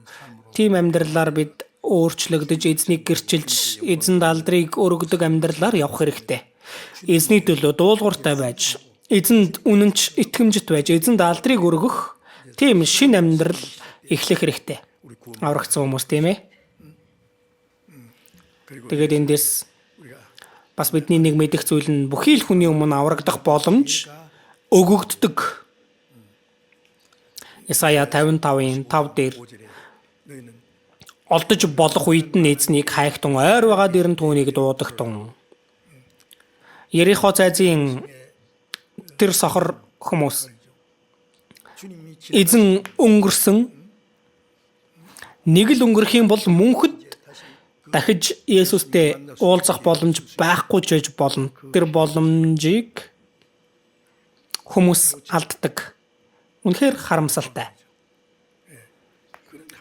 тийм амьдралаар бид өөрчлөгдөж эзнийг гэрчилж эзэнд алдрыг өргөдөг амьдралаар явах хэрэгтэй. Эзний төлөө дуулууртай байж эзэнд үнэнч итгэмжит байж эзэнд алдрыг өргөх тийм шин амьдрал эхлэх хэрэгтэй. Аврагдсан хүмүүс тийм ээ. 그리고 Тэгээд эндээс 우리가 бас бидний нэг мэдэх зүйл нь бүхий л хүний өмнө аврагдах боломж өгөгддөг. Исая 55-ын 5 дээр 5절에 너희는 олдож болох үед нь эзнийг хайхтун ойр байгаа дэрн түүнийг дуудагтун. Ерихо цайзын тэр сохор хүмүүс 주님이 эзэн өнгөрсөн нэг л өнгөрөх юм бол мөнхөд дахиж Есүстэй уулзах боломж байхгүй ч гэж болно. Тэр боломжийг хүмүүс алддаг. Үнэхээр харамсалтай.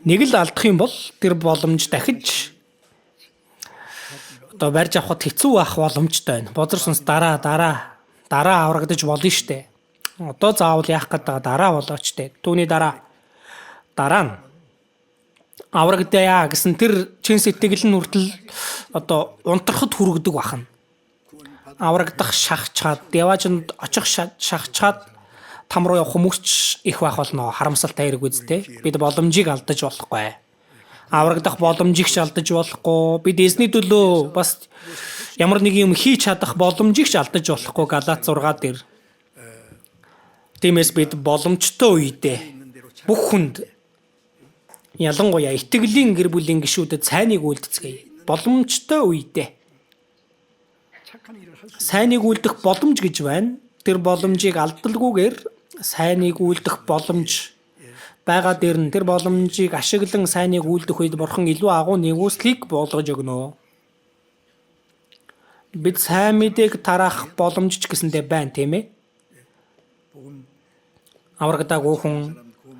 Нэг л алдах юм бол тэр боломж дахиж одоо барьж авахд хэцүү байх боломжтой байна. Бозорсонс дараа аврагдаж болно штэ. Одоо заавал яах гэдэг дараа болооч штэ. Түүний дараа нь аврагдая гэсэн тэр чин сэтгэл нь хүртэл одоо унтрахад хүргэдэг бахан. Аврагдах шахчаад, яваачнд очих шахчаад там руу явах хүмүүс ч их байх болно. Харамсалтай хэрэг үсттэй. Бид боломжийг алдаж болохгүй. Аврагдах боломжийг ч алдаж болохгүй. Бид эзний төлөө бас ямар нэг юм хийж чадах боломжийг ч алдаж болохгүй. Галаат 6 дээр. Тиймээс бид боломжтой үедээ бүх хүнд ялангуяа итгэлийн гэр бүлийн гишүүдэд сайныг үйлдэцгээе. Боломжтой үедээ 착한 일을 할 수 сайныг үйлдэх боломж гэж байна. Тэр боломжийг алдалгүйгээр сайныг үйлдэх боломж байгаа дээр нь тэр боломжийг ашиглан сайныг үйлдэх үед бурхан илүү агуу нэгүслийг болгож өгнө. Бид сайн мэдээг тараах боломж ч гэсэндээ байна, тийм ээ? 복음 Аврагдаагүй хүн 사람 복음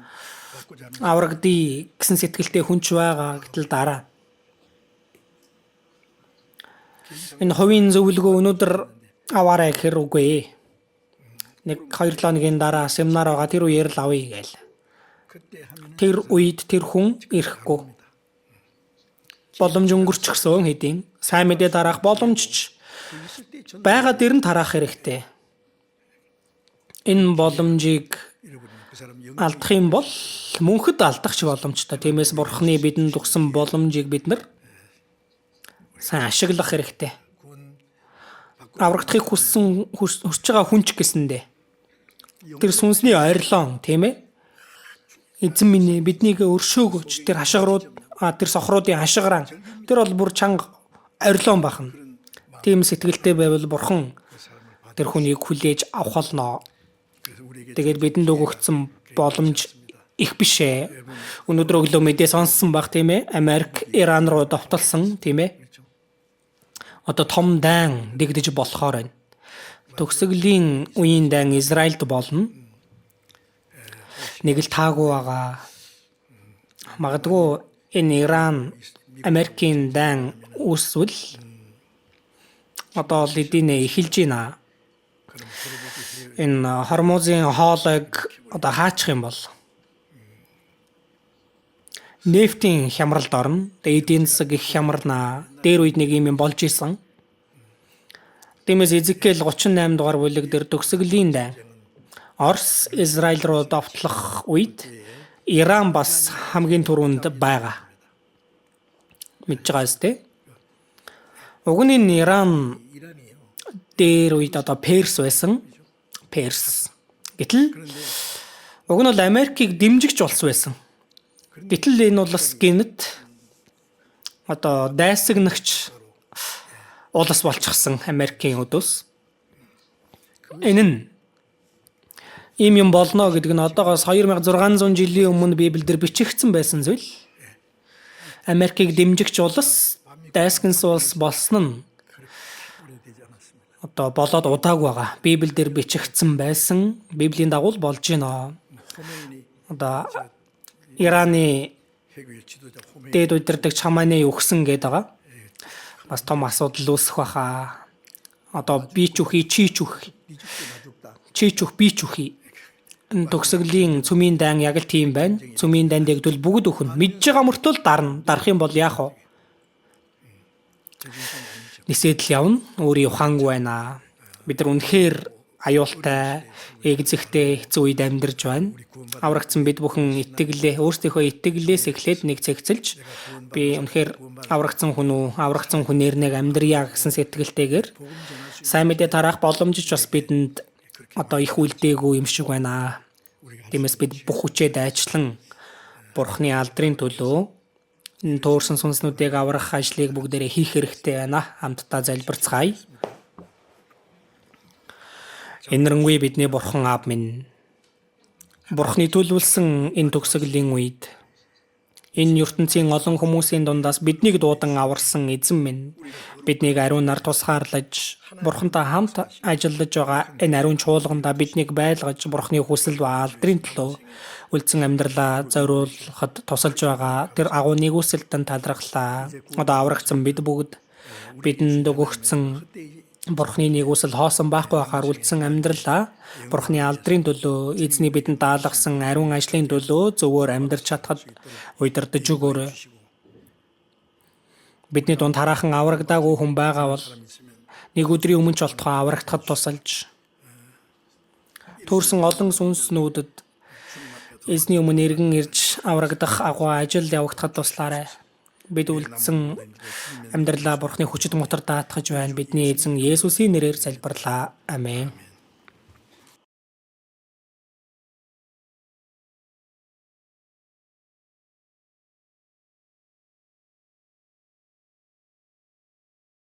받고자 하는 аврагдъя гэсэн сэтгэлтэй хүнч байгаа гэтэл дараа. Энэ хувийн зөвлөгөө өнөөдөр аваарай гэхэр үгүй. Нэг 2 хоногийн дараа семинар байгаа тэр үеэр л авъя гээл. 그때 하면 Тэр үед тэр хүн ирэхгүй. Боломж өнгөрчихсөн хэдийн сайн мэдээ дараах боломж ч 있을 때 전 байгаа дээр нь тараах хэрэгтэй. Энэ боломжийг 잃어버리는 그 사람 영 алдах юм бол мөнхөд алдах ч боломжтой. Тиймээс бурхны бидэнд өгсөн боломжийг бид нар сайн ашиглах хэрэгтэй. 구원 Аврагдахыг хүсэж байгаа хүн ч гэсэндээ тэр сүнсний ойрлон тийм ээ. Эзэн минь биднийг өршөөгөөч тэр хашгирууд тэр сохруудын хашгираа тэр бол бүр чанга ойрлон бахна. Тийм сэтгэлтэй байвал бурхан тэр хүнийг хүлээж авах болно. 그래서 우리에게 Тэгээд бидэнд өгөгдсөн боломж их биш ээ. Өнөөдөр өглөө мэдээ сонссон баг тийм ээ. Америк Иран руу довтолсон тийм ээ. Одоо том дайн дэгдэж болохоор байна. Төгсгөлийн үеийн дайн Израильд болно. Нэг л таагүй байгаа. Магадгүй энэ Иран Америкийн дайн үүсвэл одоо л эдийн эхэлж байна. Энэ хормозын хоолойг одоо хаачих юм бол нефтийн хямралд орно. Эдийн засаг их хямрнаа. Дээр үед нэг юм болж исэн. Тиймээс Изекэл 38 дугаар бүлэг дээр төгсгөлийн дайн Орос Израиль руу довтлох үед Иран бас хамгийн түрүүнд байгаа. Мэдж байгаа зү? Уг нь энэ Иран 이란이에요. дээр үед одоо Перс байсан. Перс. Гэтэл уг нь бол Америкийг дэмжигч болсон байсан. Гэтэл энэ бол бас гинэт одоо дайсагнагч улс болчихсон Америкийн өдөөс. Энэ нь ийм юм болно гэдэг нь одоогоос 2600 жилийн өмнө Библиэлд бичигдсэн байсан зүйл. Америкийг дэмжигч улс дайсагнас улс болсон нь 오래되지 않았습니다. одоо болоод удаагүй байгаа. Библиэлд бичигдсэн байсан. Библийн дагуу болж байна. 호메인이 Одоо Ираны 세계 지도자 호메인 дээд удирдаг Чаманы өгсөн гэдэг байгаа. Бас том асуудал үүсэх баха. Одоо би ч үхий, чи ч үхий. Чи ч үх, би ч үхий. Энэ төгсгөлийн цүмийн дан яг л тийм байна. Цүмийн данд ягдвал бүгд өхөн. Мэдж байгаа мөртөө дарна. Дарах юм бол яах вэ? Нисэдл явна. Өөрийн ухаангүй байна. Бид нар үнэхээр аюултай, эгзэгтэй хэцүү үед амьдарч байна. Аврагдсан бид бүхэн итгэлээ, өөрсдийнхөө итгэлээс эхлээд нэг цэгцэлж би үнэхээр аврагдсан хүн үү, аврагдсан хүнээр нэг амьдрья гэсэн сэтгэлтэйгээр сайн мэдээ тараах боломжч бас бидэнд одоо их үлдээгүй юм шиг байна. Тиймээс бид бүх хүчээр дайчлан Бурхны алдрын төлөө энэ туурсан сүнснүүдийг аврах ажлыг бүгдээрээ хийх хэрэгтэй байна. Хамтдаа залбирцгаая. Энэрэнгүй бидний Бурхан Аав минь Бурхны төлөвлөсөн энэ төгсгөлийн үед энэ ертөнцийн олон хүмүүсийн дундаас биднийг дуудан аварсан эзэн минь биднийг ариунаар тусгаарлаж Бурхантай хамт ажиллаж байгаа энэ ариун чуулгандаа биднийг байлгаж Бурхны хүсэл ба алдрын төлөө үлдсэн амьдралаа зориулахад тусалж байгаа тэр агуу нэгүсэлтэн талархлаа. Одоо аврагдсан бид бүгд бидэнд өгөгдсөн Бурхны нэгүсэл хоосон байхгүй байхаар үлдсэн амьдралаа Бурхны алдрын төлөө эзний бидэнд даалгасан ариун ажлын төлөө зөвөр амьдарч чадхад удирдах өгөөрэй. Бидний дунд хараахан аврагдаагүй хүн байгаа бол нэг өдрийн өмнө ч болтугай аврагдахад тусалж төрсэн олон сүнснүүдэд эзний өмнө эргэн ирж аврагдах агуу ажил явагдахад туслаарай. Бид үлдсэн амьдралаа Бурхны хүчит мотор даатгаж байна. Бидний эзэн Есүсийн нэрээр залбирлаа. Амен.